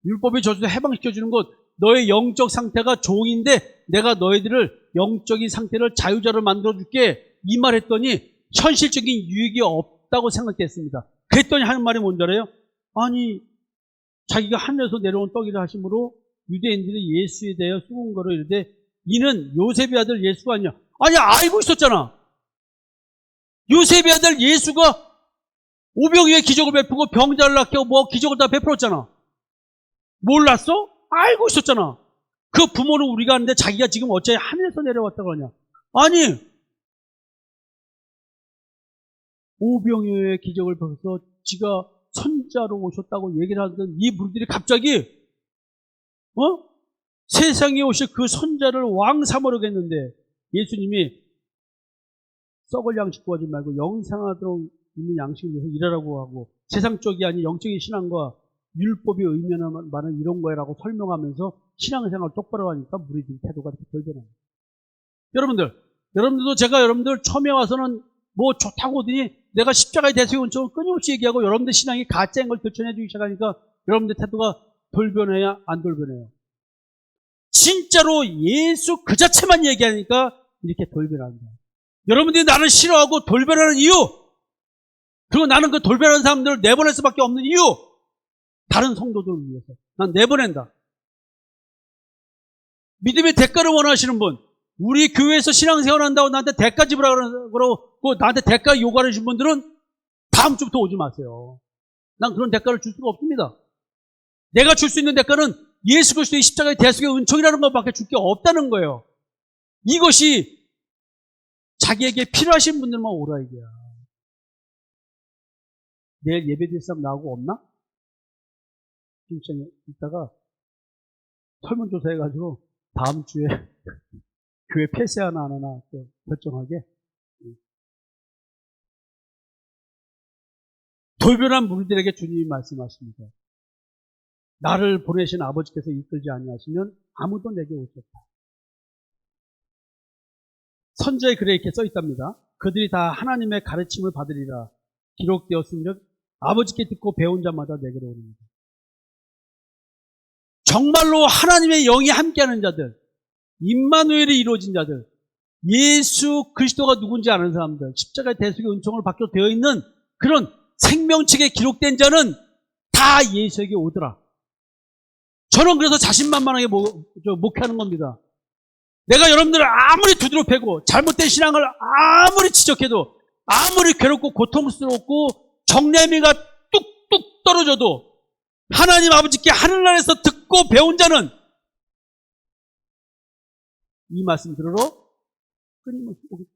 율법의 저주에서 해방시켜주는 것, 너의 영적 상태가 종인데 내가 너희들을 영적인 상태를 자유자로 만들어줄게. 이 말 했더니 현실적인 유익이 없다고 생각했습니다. 그랬더니 하는 말이 뭔지 알아요? 아니, 자기가 하늘에서 내려온 떡이라 하심으로 유대인들이 예수에 대하여 수군거려 이르되 이는 요셉의 아들 예수가 아니냐. 아니, 알고 있었잖아. 요셉의 아들 예수가 오병이의 기적을 베푸고 병자를 낫게 하고 기적을 다 베풀었잖아. 몰랐어? 알고 있었잖아. 그 부모는 우리가 아는데 자기가 지금 어째 하늘에서 내려왔다고 하냐. 아니, 오병이의 기적을 베풀어서 지가 선자로 오셨다고 얘기를 하던 이 무리들이 갑자기 세상에 오실 그 선자를 왕 삼으려고 했는데 예수님이 썩을 양식 구하지 말고 영생하도록 있는 양식을 위해서 일하라고 하고, 세상적이 아닌 영적인 신앙과 율법이 의미하는 이런 거라고 설명하면서 신앙생활 똑바로 하니까 무리들 태도가 이렇게 돌변합니다. 여러분들도 제가 여러분들 처음에 와서는 뭐 좋다고 하더니 내가 십자가의 대속의 은총을 끊임없이 얘기하고 여러분들 신앙이 가짜인 걸 들춰내주기 시작하니까 여러분들 태도가 돌변해야 안 돌변해요? 진짜로 예수 그 자체만 얘기하니까 이렇게 돌변합니다. 여러분들이 나를 싫어하고 돌변하는 이유, 그리고 나는 그 돌변하는 사람들을 내보낼 수밖에 없는 이유, 다른 성도들을 위해서 난 내보낸다. 믿음의 대가를 원하시는 분, 우리 교회에서 신앙생활 한다고 나한테 대가 지불하라고 그러고 나한테 대가 요구하시는 분들은 다음 주부터 오지 마세요. 난 그런 대가를 줄 수가 없습니다. 내가 줄 수 있는 대가는 예수 그리스도의 십자가의 대속의 은총이라는 것밖에 줄 게 없다는 거예요. 이것이 자기에게 필요하신 분들만 오라 이거야. 내일 예배 드릴 사람 나오고 없나? 지금 이따가 설문조사해가지고 다음 주에 교회 폐쇄하나 안 하나 또 결정하게. 돌변한 무리들에게 주님이 말씀하십니다. 나를 보내신 아버지께서 이끌지 아니하시면 아무도 내게 올 수 없다. 선지자의 글에 이렇게 써 있답니다. 그들이 다 하나님의 가르침을 받으리라. 기록되었은즉 아버지께 듣고 배운 자마다 내게로 오릅니다. 정말로 하나님의 영이 함께하는 자들, 임마누엘이 이루어진 자들, 예수 그리스도가 누군지 아는 사람들, 십자가의 대속의 은총을 받게 되어 있는 그런 생명책에 기록된 자는 다 예수에게 오더라. 저는 그래서 자신만만하게 목회하는 겁니다. 내가 여러분들을 아무리 두드려 패고 잘못된 신앙을 아무리 지적해도 아무리 괴롭고 고통스럽고 정내미가 뚝뚝 떨어져도 하나님 아버지께 하늘나라에서 듣고 배운 자는 이 말씀 들으러 끊임없이 오겠다.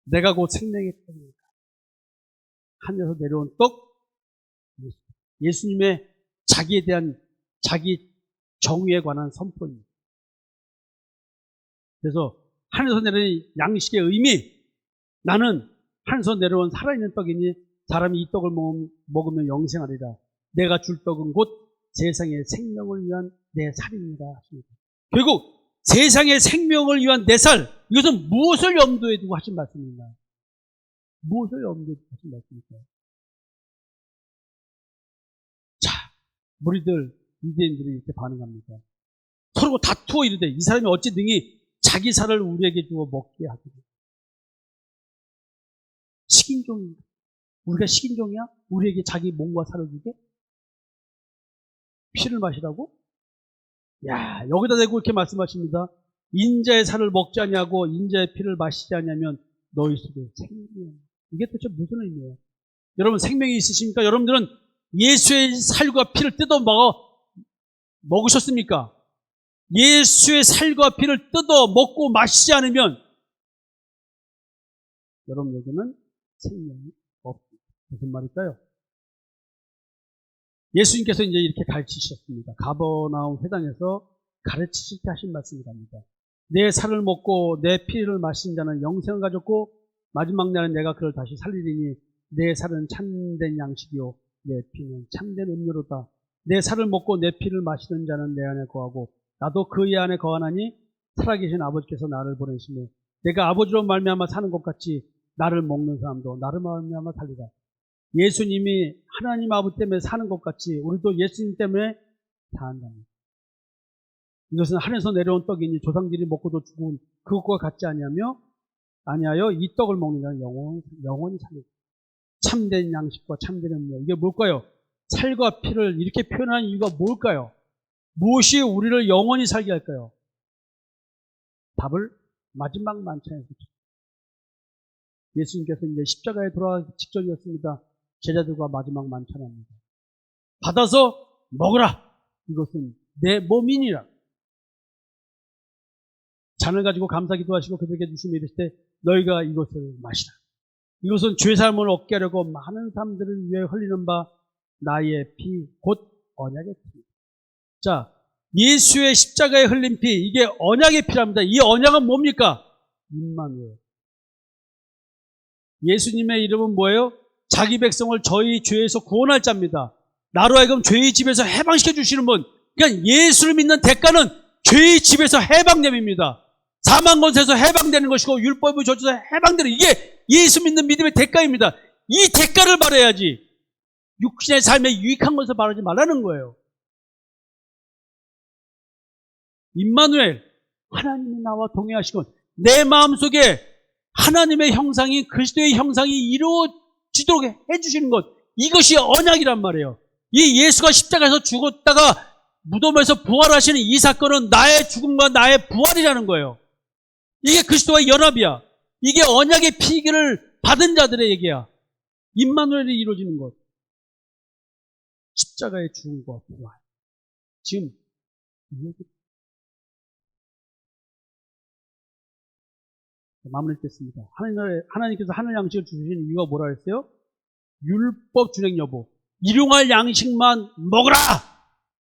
내가 곧 생명의 떡이니까. 하늘에서 내려온 떡, 예수님의 자기에 대한 자기 정의에 관한 선포입니다. 그래서 하늘에서 내려온 양식의 의미, 나는 하늘에서 내려온 살아있는 떡이니 사람이 이 떡을 먹으면 영생하리라. 내가 줄 떡은 곧 세상의 생명을 위한 내 살입니다. 결국 세상의 생명을 위한 내 살, 이것은 무엇을 염두에 두고 하신 말씀입니까? 무엇을 염두에 두고 하신 말씀입니까? 자, 무리들, 유대인들이 이렇게 반응합니다. 서로 다투어 이르되 이 사람이 어찌 능히 자기 살을 우리에게 주어 먹게 하기를. 식인종인가? 우리가 식인종이야? 우리에게 자기 몸과 살을 주게? 피를 마시라고? 야, 여기다 대고 이렇게 말씀하십니다. 인자의 살을 먹지 아니하고 인자의 피를 마시지 아니하면 너희 속에 생명이. 이게 도대체 무슨 의미예요? 여러분 생명이 있으십니까? 여러분들은 예수의 살과 피를 뜯어 먹으셨습니까? 예수의 살과 피를 뜯어 먹고 마시지 않으면 여러분에게는 생명이 없습니다. 무슨 말일까요? 예수님께서 이제 이렇게 가르치셨습니다. 가버나움 회당에서 가르치실 때 하신 말씀이랍니다. 내 살을 먹고 내 피를 마신 자는 영생을 가졌고 마지막 날에 내가 그를 다시 살리리니 내 살은 참된 양식이요 내 피는 참된 음료로다. 내 살을 먹고 내 피를 마시는 자는 내 안에 거하고 나도 그의 안에 거하나니 살아계신 아버지께서 나를 보내시며 내가 아버지로 말미암아 사는 것 같이 나를 먹는 사람도 나를 말미암아 살리라. 예수님이 하나님 아버지 때문에 사는 것 같이 우리도 예수님 때문에 사한답니다. 이것은 하늘에서 내려온 떡이니 조상들이 먹고도 죽은 그것과 같지 아니하여 이 떡을 먹는 자는 영원히 살리라. 참된 양식과 참된 음료. 이게 뭘까요? 살과 피를 이렇게 표현한 이유가 뭘까요? 무엇이 우리를 영원히 살게 할까요? 답을 마지막 만찬에서 주셨습니다. 예수님께서 이제 십자가에 돌아가기 직전이었습니다. 제자들과 마지막 만찬합니다. 받아서 먹으라. 이것은 내 몸이니라. 잔을 가지고 감사기도 하시고 그들에게 주시며 이르실 때 너희가 이것을 마시라. 이것은 죄사함을 얻게 하려고 많은 사람들을 위해 흘리는 바 나의 피 곧 언약의 피. 자, 예수의 십자가에 흘린 피, 이게 언약의 피랍니다. 이 언약은 뭡니까? 임마누엘. 예수님의 이름은 뭐예요? 자기 백성을 저희 죄에서 구원할 자입니다. 나로 하여금 죄의 집에서 해방시켜 주시는 분. 그러니까 예수를 믿는 대가는 죄의 집에서 해방됨입니다. 사망 권세에서 해방되는 것이고 율법의 저주에서 해방되는, 이게 예수 믿는 믿음의 대가입니다. 이 대가를 바라야지 육신의 삶에 유익한 것을 바라지 말라는 거예요. 임마누엘, 하나님이 나와 동행하시고 내 마음속에 하나님의 형상이, 그리스도의 형상이 이루어지도록 해주시는 것, 이것이 언약이란 말이에요. 이 예수가 십자가에서 죽었다가 무덤에서 부활하시는 이 사건은 나의 죽음과 나의 부활이라는 거예요. 이게 그리스도와의 연합이야. 이게 언약의 피기를 받은 자들의 얘기야. 임마누엘이 이루어지는 것. 십자가의 죽음과 부활. 지금 마무리 짓겠습니다. 하나님께서 하늘 양식을 주신 이유가 뭐라 했어요? 율법 준행 여부. 일용할 양식만 먹으라!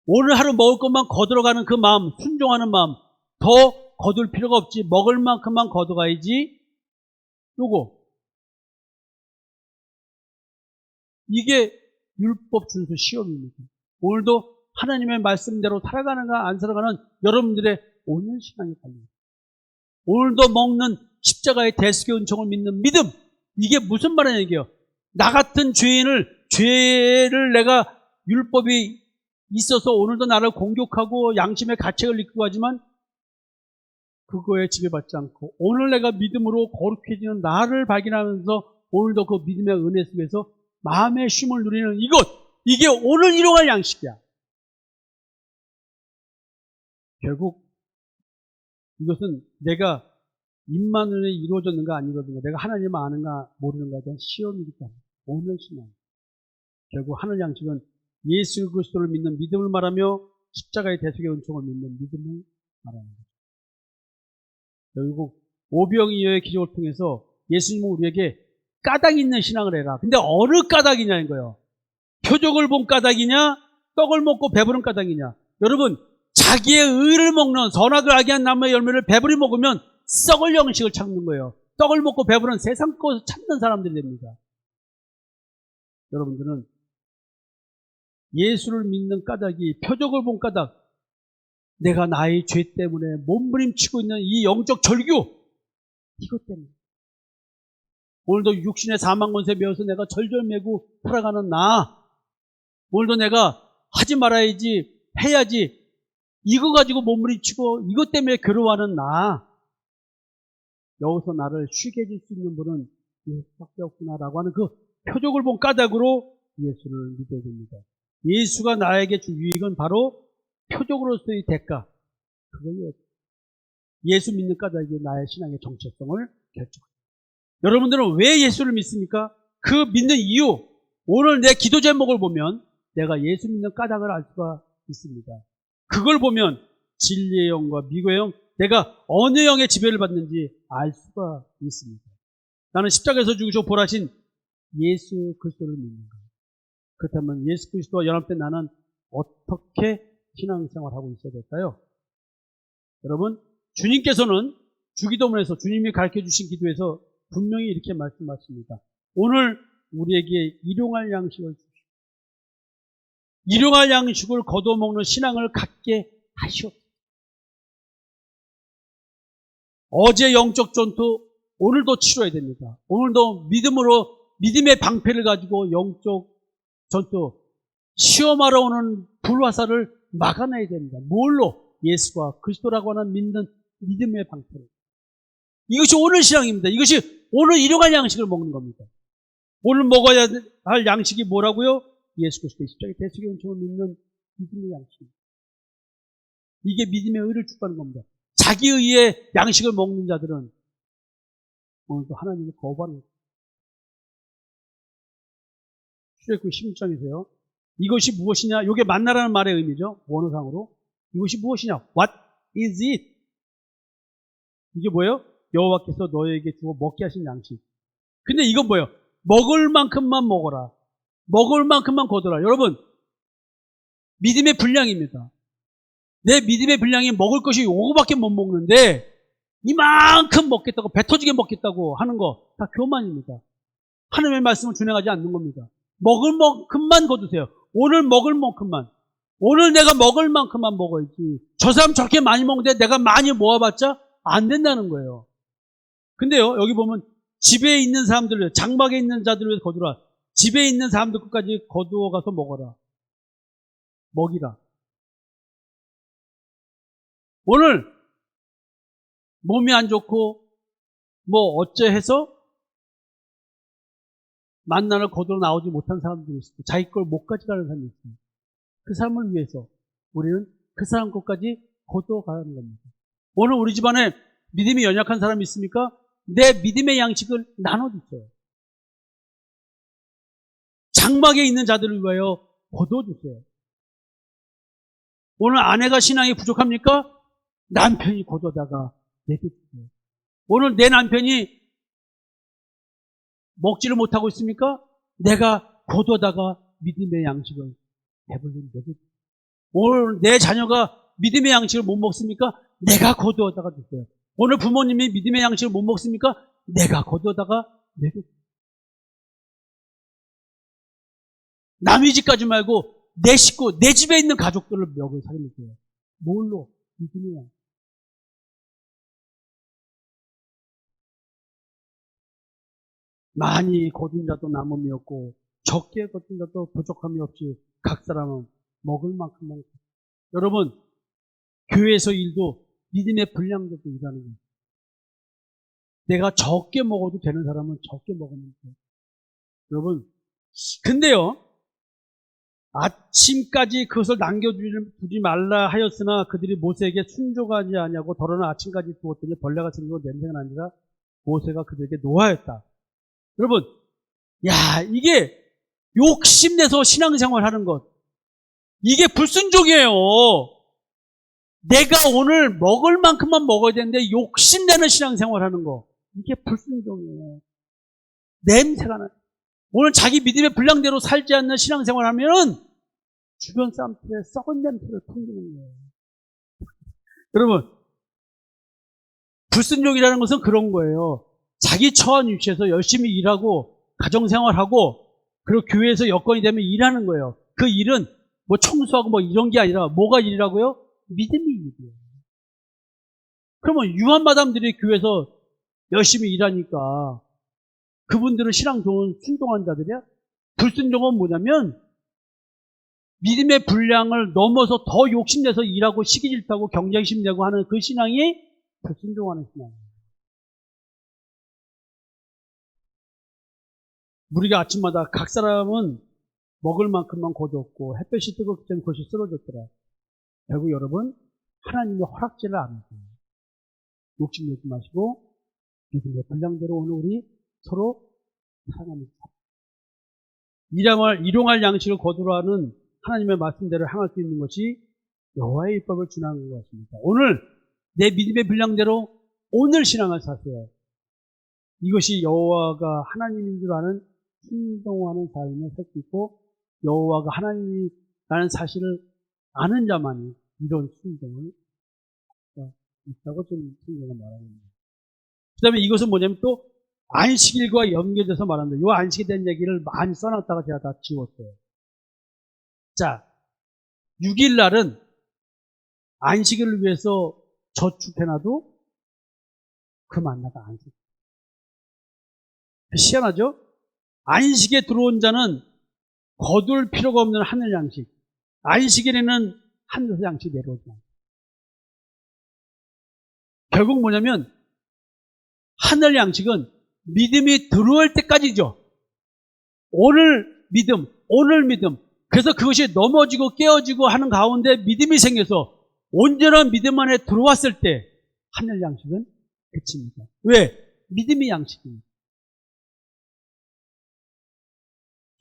오늘 하루 먹을 것만 거들어가는 그 마음, 순종하는 마음. 더 거둘 필요가 없지. 먹을 만큼만 거둬가야지. 요거. 이게 율법 준수 시험입니다. 오늘도 하나님의 말씀대로 살아가는가 안 살아가는 여러분들의 오늘 신앙이 달립니다. 오늘도 먹는 십자가의 대속의 은총을 믿는 믿음. 이게 무슨 말이냐 이게요. 나 같은 죄를 내가 율법이 있어서 오늘도 나를 공격하고 양심의 가책을 이끌고 하지만 그거에 지배받지 않고 오늘 내가 믿음으로 거룩해지는 나를 발견하면서 오늘도 그 믿음의 은혜 속에서 마음의 쉼을 누리는 이것, 이게 오늘 일용할 양식이야. 결국 이것은 내가 임마누엘이 이루어졌는가 안 이루어졌는가, 내가 하나님을 아는가 모르는가에 대한 시험이기 때문에 오늘 신앙. 결국 하늘 양식은 예수 그리스도를 믿는 믿음을 말하며 십자가의 대속의 은총을 믿는 믿음을 말하는 거죠. 결국 오병이어의 기적을 통해서 예수님은 우리에게 까닭 있는 신앙을 해라. 근데 어느 까닭이냐는 거예요. 표적을 본 까닭이냐, 떡을 먹고 배부른 까닭이냐. 여러분, 자기의 의를 먹는, 선악을 알게 한 나무의 열매를 배부리 먹으면 썩을 영식을 찾는 거예요. 떡을 먹고 배부른 세상 것을 찾는 사람들이 됩니다. 여러분들은 예수를 믿는 까닭이, 표적을 본 까닭, 내가 나의 죄 때문에 몸부림치고 있는 이 영적 절규, 이것 때문에 오늘도 육신의 사망 권세 메어서 내가 절절매고 살아가는 나, 오늘도 내가 하지 말아야지, 해야지, 이거 가지고 몸부림치고 이것 때문에 괴로워하는 나, 여기서 나를 쉬게 해줄 수 있는 분은 예수밖에 없구나라고 하는 그 표적을 본 까닭으로 예수를 믿어야 됩니다. 예수가 나에게 준 유익은 바로 표적으로서의 대가, 그거예요. 예수 믿는 까닭이 나의 신앙의 정체성을 결정합니다. 여러분들은 왜 예수를 믿습니까? 그 믿는 이유, 오늘 내 기도 제목을 보면 내가 예수 믿는 까닭을 알 수가 있습니다. 그걸 보면 진리의 영과 미고의 영, 내가 어느 영의 지배를 받는지 알 수가 있습니다. 나는 십자가에서 죽으시고 부활하신 예수 그리스도를 믿는 거예요. 그렇다면 예수 그리스도와 연합된 나는 어떻게 신앙생활을 하고 있어야 될까요? 여러분, 주님께서는 주기도문에서 주님이 가르쳐주신 기도에서 분명히 이렇게 말씀하십니다. 오늘 우리에게 일용할 양식을 주시오. 일용할 양식을 거둬먹는 신앙을 갖게 하시오. 어제 영적 전투, 오늘도 치러야 됩니다. 오늘도 믿음으로, 믿음의 방패를 가지고 영적 전투, 시험하러 오는 불화살을 막아내야 됩니다. 뭘로? 예수와 그리스도라고 하는 믿는 믿음의 방패로. 이것이 오늘 신앙입니다. 이것이 오늘 일용할 양식을 먹는 겁니다. 오늘 먹어야 할 양식이 뭐라고요? 예수 그리스도의 십자가의 대속의 은총을 믿는 믿음의 양식. 이게 믿음의 의를 축복하는 겁니다. 자기 의의 양식을 먹는 자들은 오늘도 하나님을 거부하는 거예요. 출애굽기 16장에서요. 이것이 무엇이냐? 이게 만나라는 말의 의미죠. 원어상으로. 이것이 무엇이냐? What is it? 이게 뭐예요? 여호와께서 너에게 주어 먹게 하신 양식. 근데 이건 뭐예요? 먹을 만큼만 먹어라. 먹을 만큼만 거둬라. 여러분, 믿음의 분량입니다. 내 믿음의 분량이 먹을 것이 요거밖에 못 먹는데 이만큼 먹겠다고, 배 터지게 먹겠다고 하는 거 다 교만입니다. 하나님의 말씀을 준행하지 않는 겁니다. 먹을 만큼만 거두세요. 오늘 먹을 만큼만. 오늘 내가 먹을 만큼만 먹어야지. 저 사람 저렇게 많이 먹는데 내가 많이 모아봤자 안 된다는 거예요. 근데요, 여기 보면 집에 있는 사람들, 장막에 있는 자들을 위해서 거두라. 집에 있는 사람들 끝까지 거두어 가서 먹어라. 먹이라. 오늘 몸이 안 좋고 뭐 어째 해서 만나를 거두어 나오지 못한 사람들이 있어요. 자기 걸 못 가져가는 사람이 있어요. 그 사람을 위해서 우리는 그 사람 것까지 거두어 가는 겁니다. 오늘 우리 집안에 믿음이 연약한 사람이 있습니까? 내 믿음의 양식을 나눠주세요. 장막에 있는 자들을 위하여 거둬주세요. 오늘 아내가 신앙이 부족합니까? 남편이 거둬다가 내게 주세요. 오늘 내 남편이 먹지를 못하고 있습니까? 내가 거둬다가 믿음의 양식을 배불리 내게 주세요. 오늘 내 자녀가 믿음의 양식을 못 먹습니까? 내가 거두어다가 주세요. 오늘 부모님이 믿음의 양식을 못 먹습니까? 내가 거두어다가 내게 주세요. 남의 집 가지 말고 내 식구, 내 집에 있는 가족들을 먹을 살리세요. 뭘로? 믿음의 양식. 많이 거둔 자도 남음이 없고 적게 거둔 자도 부족함이 없이 각 사람은 먹을 만큼만. 여러분, 교회에서 일도 믿음의 분량대로 일하는 거예요. 내가 적게 먹어도 되는 사람은 적게 먹으면 돼요. 여러분, 근데요, 아침까지 그것을 남겨두지 말라 하였으나 그들이 모세에게 순종하지 아니하고 더러는 아침까지 두었더니 벌레가 생기고 냄새가 나니라 모세가 그들에게 노하였다. 여러분, 야, 이게 욕심내서 신앙생활 하는 것, 이게 불순종이에요. 내가 오늘 먹을 만큼만 먹어야 되는데 욕심내는 신앙생활 하는 거, 이게 불순종이에요. 냄새가 나. 오늘 자기 믿음의 분량대로 살지 않는 신앙생활 하면은 주변 사람들의 썩은 냄새를 풍기는 거예요. 여러분, 불순종이라는 것은 그런 거예요. 자기 처한 위치에서 열심히 일하고 가정생활하고 그리고 교회에서 여건이 되면 일하는 거예요. 그 일은 뭐 청소하고 뭐 이런 게 아니라 뭐가 일이라고요? 믿음이 일이에요. 그러면 유한 마담들이 교회에서 열심히 일하니까 그분들은 신앙 좋은 순종한 자들이야? 불순종은 뭐냐면 믿음의 분량을 넘어서 더 욕심내서 일하고 시기질투하고 경쟁심 내고 하는 그 신앙이 불순종하는 신앙이에요. 우리가 아침마다 각 사람은 먹을 만큼만 거두었고 햇볕이 뜨겁기 때문에 그것이 쓰러졌더라. 결국 여러분, 하나님의 허락지를 안 하세요. 욕심내지 마시고 믿음의 분량대로 오늘 우리 서로 사랑합니다. 일용할 양식을 거두라는 하나님의 말씀대로 향할 수 있는 것이 여호와의 율법을 준하는 것 같습니다. 오늘 내 믿음의 분량대로 오늘 신앙을 사세요. 이것이 여호와가 하나님인 줄 아는 순종하는 삶을 살 수 있고 여호와가 하나님이라는 사실을 아는 자만이 이런 순종을 있다고 좀 성경은 말합니다. 그 다음에 이것은 뭐냐면 또 안식일과 연결돼서 말합니다. 이 안식에 대한 얘기를 많이 써놨다가 제가 다 지웠어요. 자, 6일 날은 안식일을 위해서 저축해놔도 그 만나가 안식. 희한하죠? 안식에 들어온 자는 거둘 필요가 없는 하늘 양식. 안식일에는 하늘 양식이 내려오지 않아요. 결국 뭐냐면 하늘 양식은 믿음이 들어올 때까지죠. 오늘 믿음, 오늘 믿음. 그래서 그것이 넘어지고 깨어지고 하는 가운데 믿음이 생겨서 온전한 믿음 안에 들어왔을 때 하늘 양식은 그칩니다. 왜? 믿음이 양식입니다.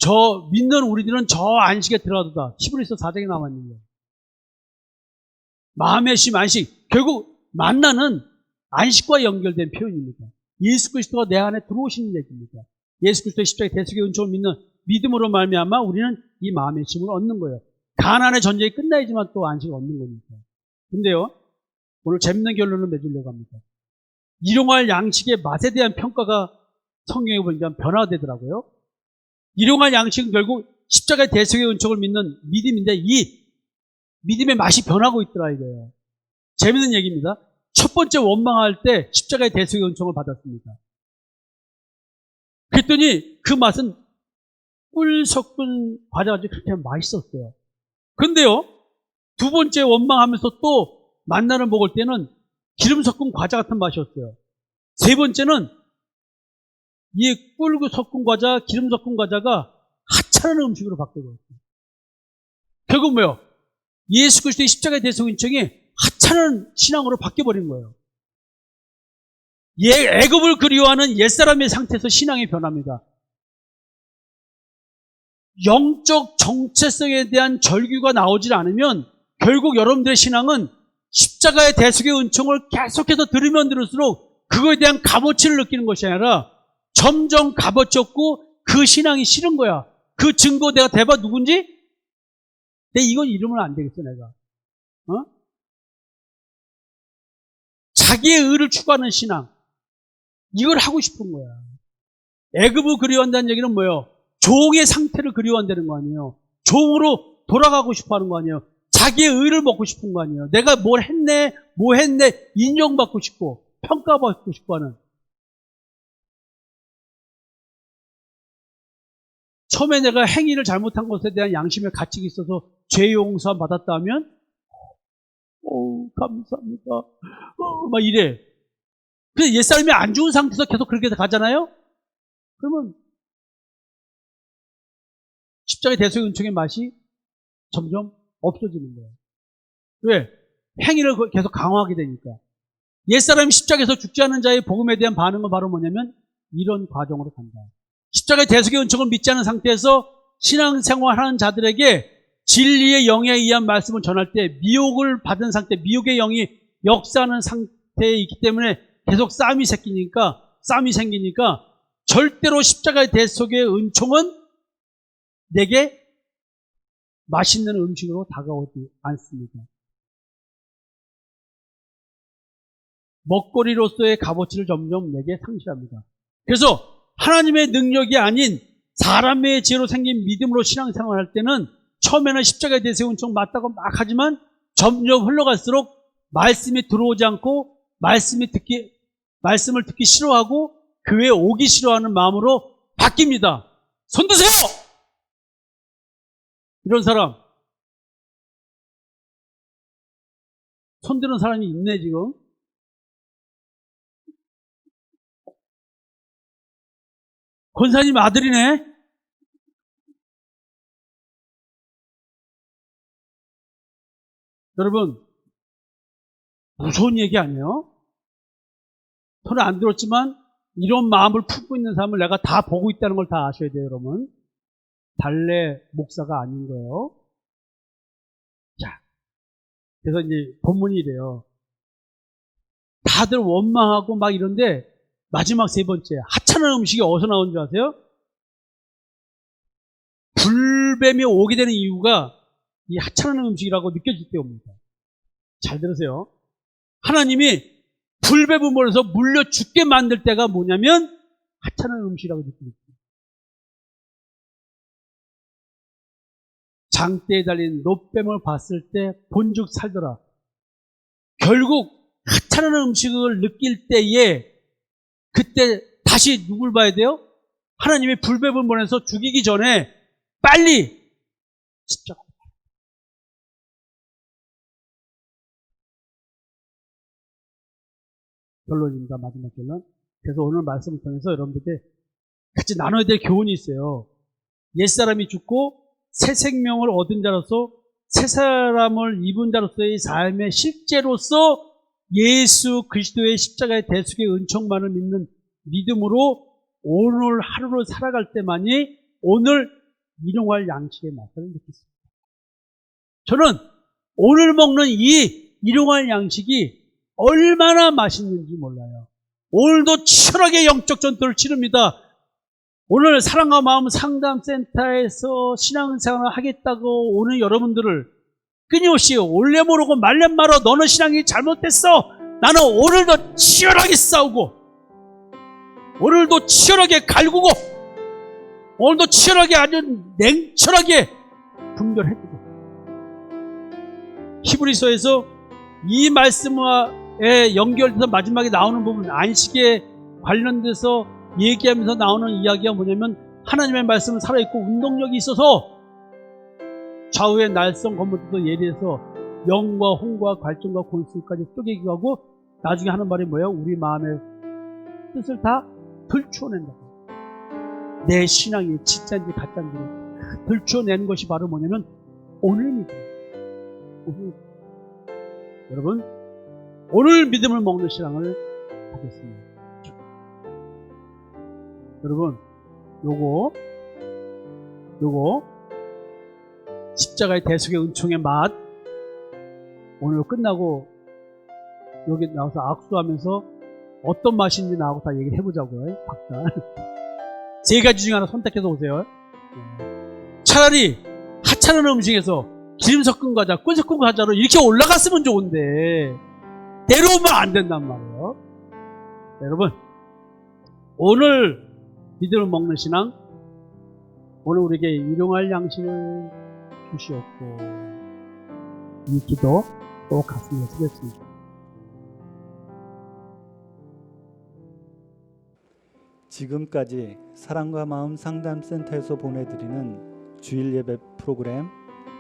저 믿는 우리들은 저 안식에 들어가도다. 히브리서 4장에 나왔는데 마음의 쉼 안식. 결국 만나는 안식과 연결된 표현입니다. 예수 그리스도가 내 안에 들어오시는 얘기입니다. 예수 그리스도의 십자가의 대속의 은총을 믿는 믿음으로 말미암아 우리는 이 마음의 쉼을 얻는 거예요. 가나안의 전쟁이 끝나야지만 또 안식을 얻는 겁니다. 근데요, 오늘 재밌는 결론을 맺으려고 합니다. 일용할 양식의 맛에 대한 평가가 성경에 보니까 변화되더라고요. 일용할 양식은 결국 십자가의 대속의 은총을 믿는 믿음인데 이 믿음의 맛이 변하고 있더라 이거예요. 재밌는 얘기입니다. 첫 번째 원망할 때 십자가의 대속의 은총을 받았습니다. 그랬더니 그 맛은 꿀 섞은 과자가 그렇게 맛있었어요. 근데요, 두 번째 원망하면서 또 만나를 먹을 때는 기름 섞은 과자 같은 맛이었어요. 세 번째는 이 꿀 섞은 과자, 기름 섞은 과자가 하찮은 음식으로 바뀌어버렸어요. 결국 뭐요? 예수 그리스도의 십자가의 대속 은총이 하찮은 신앙으로 바뀌어버린 거예요. 애굽을 그리워하는 옛사람의 상태에서 신앙이 변합니다. 영적 정체성에 대한 절규가 나오질 않으면 결국 여러분들의 신앙은 십자가의 대속의 은총을 계속해서 들으면 들을수록 그거에 대한 값어치를 느끼는 것이 아니라 점점 값어치 없고 그 신앙이 싫은 거야. 그 증거 내가 대봐 누군지? 이건 이러면 안 되겠어 내가. 자기의 의를 추구하는 신앙, 이걸 하고 싶은 거야. 애굽을 그리워한다는 얘기는 뭐예요? 종의 상태를 그리워한다는 거 아니에요. 종으로 돌아가고 싶어 하는 거 아니에요. 자기의 의를 먹고 싶은 거 아니에요. 내가 뭘 했네, 뭐 했네, 인정받고 싶고 평가받고 싶어 하는. 처음에 내가 행위를 잘못한 것에 대한 양심의 가책이 있어서 죄 용서 받았다면 감사합니다. 막 이래. 근데 옛사람이 안 좋은 상태에서 계속 그렇게 가잖아요? 그러면 십자가의 대속의 은총의 맛이 점점 없어지는 거예요. 왜? 행위를 계속 강화하게 되니까. 옛사람이 십자가에서 죽지 않은 자의 복음에 대한 반응은 바로 뭐냐면 이런 과정으로 간다. 십자가의 대속의 은총을 믿지 않은 상태에서 신앙생활하는 자들에게 진리의 영에 의한 말씀을 전할 때 미혹을 받은 상태, 미혹의 영이 역사하는 상태에 있기 때문에 계속 싸움이 생기니까 절대로 십자가의 대속의 은총은 내게 맛있는 음식으로 다가오지 않습니다. 먹거리로서의 값어치를 점점 내게 상실합니다. 그래서 하나님의 능력이 아닌 사람의 지혜로 생긴 믿음으로 신앙생활할 때는 처음에는 십자가에 대해서 은총 맞다고 막 하지만 점점 흘러갈수록 말씀이 들어오지 않고 말씀을 듣기 싫어하고 교회에 오기 싫어하는 마음으로 바뀝니다. 손 드세요! 이런 사람. 손 드는 사람이 있네 지금. 권사님 아들이네. 여러분, 무서운 얘기 아니에요? 손을 안 들었지만 이런 마음을 품고 있는 사람을 내가 다 보고 있다는 걸 다 아셔야 돼요, 여러분. 달래 목사가 아닌 거예요. 자, 그래서 이제 본문이 이래요. 다들 원망하고 막 이런데 마지막 세 번째, 하찮은 음식이 어디서 나온 줄 아세요? 불뱀이 오게 되는 이유가 이 하찮은 음식이라고 느껴질 때 옵니다. 잘 들으세요. 하나님이 불뱀을 몰아서 물려 죽게 만들 때가 뭐냐면 하찮은 음식이라고 느껴집니다. 장대에 달린 노뱀을 봤을 때 본즉 살더라. 결국 하찮은 음식을 느낄 때에 그때 다시 누굴 봐야 돼요? 하나님의 불뱀을 보내서 죽이기 전에 빨리 십자가. 결론입니다. 마지막 결론. 그래서 오늘 말씀을 통해서 여러분들께 같이 나눠야 될 교훈이 있어요. 옛사람이 죽고 새 생명을 얻은 자로서 새 사람을 입은 자로서의 삶의 실제로서 예수 그리스도의 십자가의 대속의 은총만을 믿는 믿음으로 오늘 하루를 살아갈 때만이 오늘 일용할 양식의 맛을 느끼습니다. 저는 오늘 먹는 이 일용할 양식이 얼마나 맛있는지 몰라요. 오늘도 치열하게 영적 전투를 치릅니다. 오늘 사랑과 마음 상담센터에서 신앙생활을 하겠다고 오는 여러분들을 끊임없이 올래 모르고 말래 말어 너는 신앙이 잘못됐어. 나는 오늘도 치열하게 싸우고 오늘도 치열하게 갈구고 오늘도 치열하게 아주 냉철하게 분별해주고. 히브리서에서 이 말씀에 연결돼서 마지막에 나오는 부분, 안식에 관련돼서 얘기하면서 나오는 이야기가 뭐냐면, 하나님의 말씀은 살아있고 운동력이 있어서 좌우의 날성 건물도 예리해서 영과 홍과 갈증과 골수까지 쪼개기도 하고, 나중에 하는 말이 뭐예요? 우리 마음의 뜻을 다 들추어낸다. 내 신앙이 진짜인지 가짜인지 들추어낸 것이 바로 뭐냐면 오늘 믿음. 여러분, 오늘 믿음을 먹는 신앙을 하겠습니다. 여러분, 요거 십자가의 대속의 은총의 맛, 오늘 끝나고 여기 나와서 악수하면서 어떤 맛인지 나하고 다 얘기를 해보자고요. 각자 3가지 중에 하나 선택해서 오세요. 차라리 하찮은 음식에서 기름 섞은 과자, 꿀 섞은 과자로 이렇게 올라갔으면 좋은데 내려오면 안 된단 말이에요. 여러분, 오늘 믿음을 먹는 신앙, 오늘 우리에게 일용할 양식을 주시었고, 이 기도 또 가슴에 쓰겠습니다. 지금까지 사랑과 마음 상담센터에서 보내드리는 주일 예배 프로그램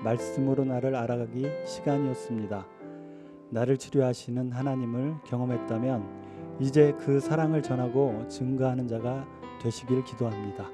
말씀으로 나를 알아가기 시간이었습니다. 나를 치료하시는 하나님을 경험했다면 이제 그 사랑을 전하고 증거하는 자가 되시길 기도합니다.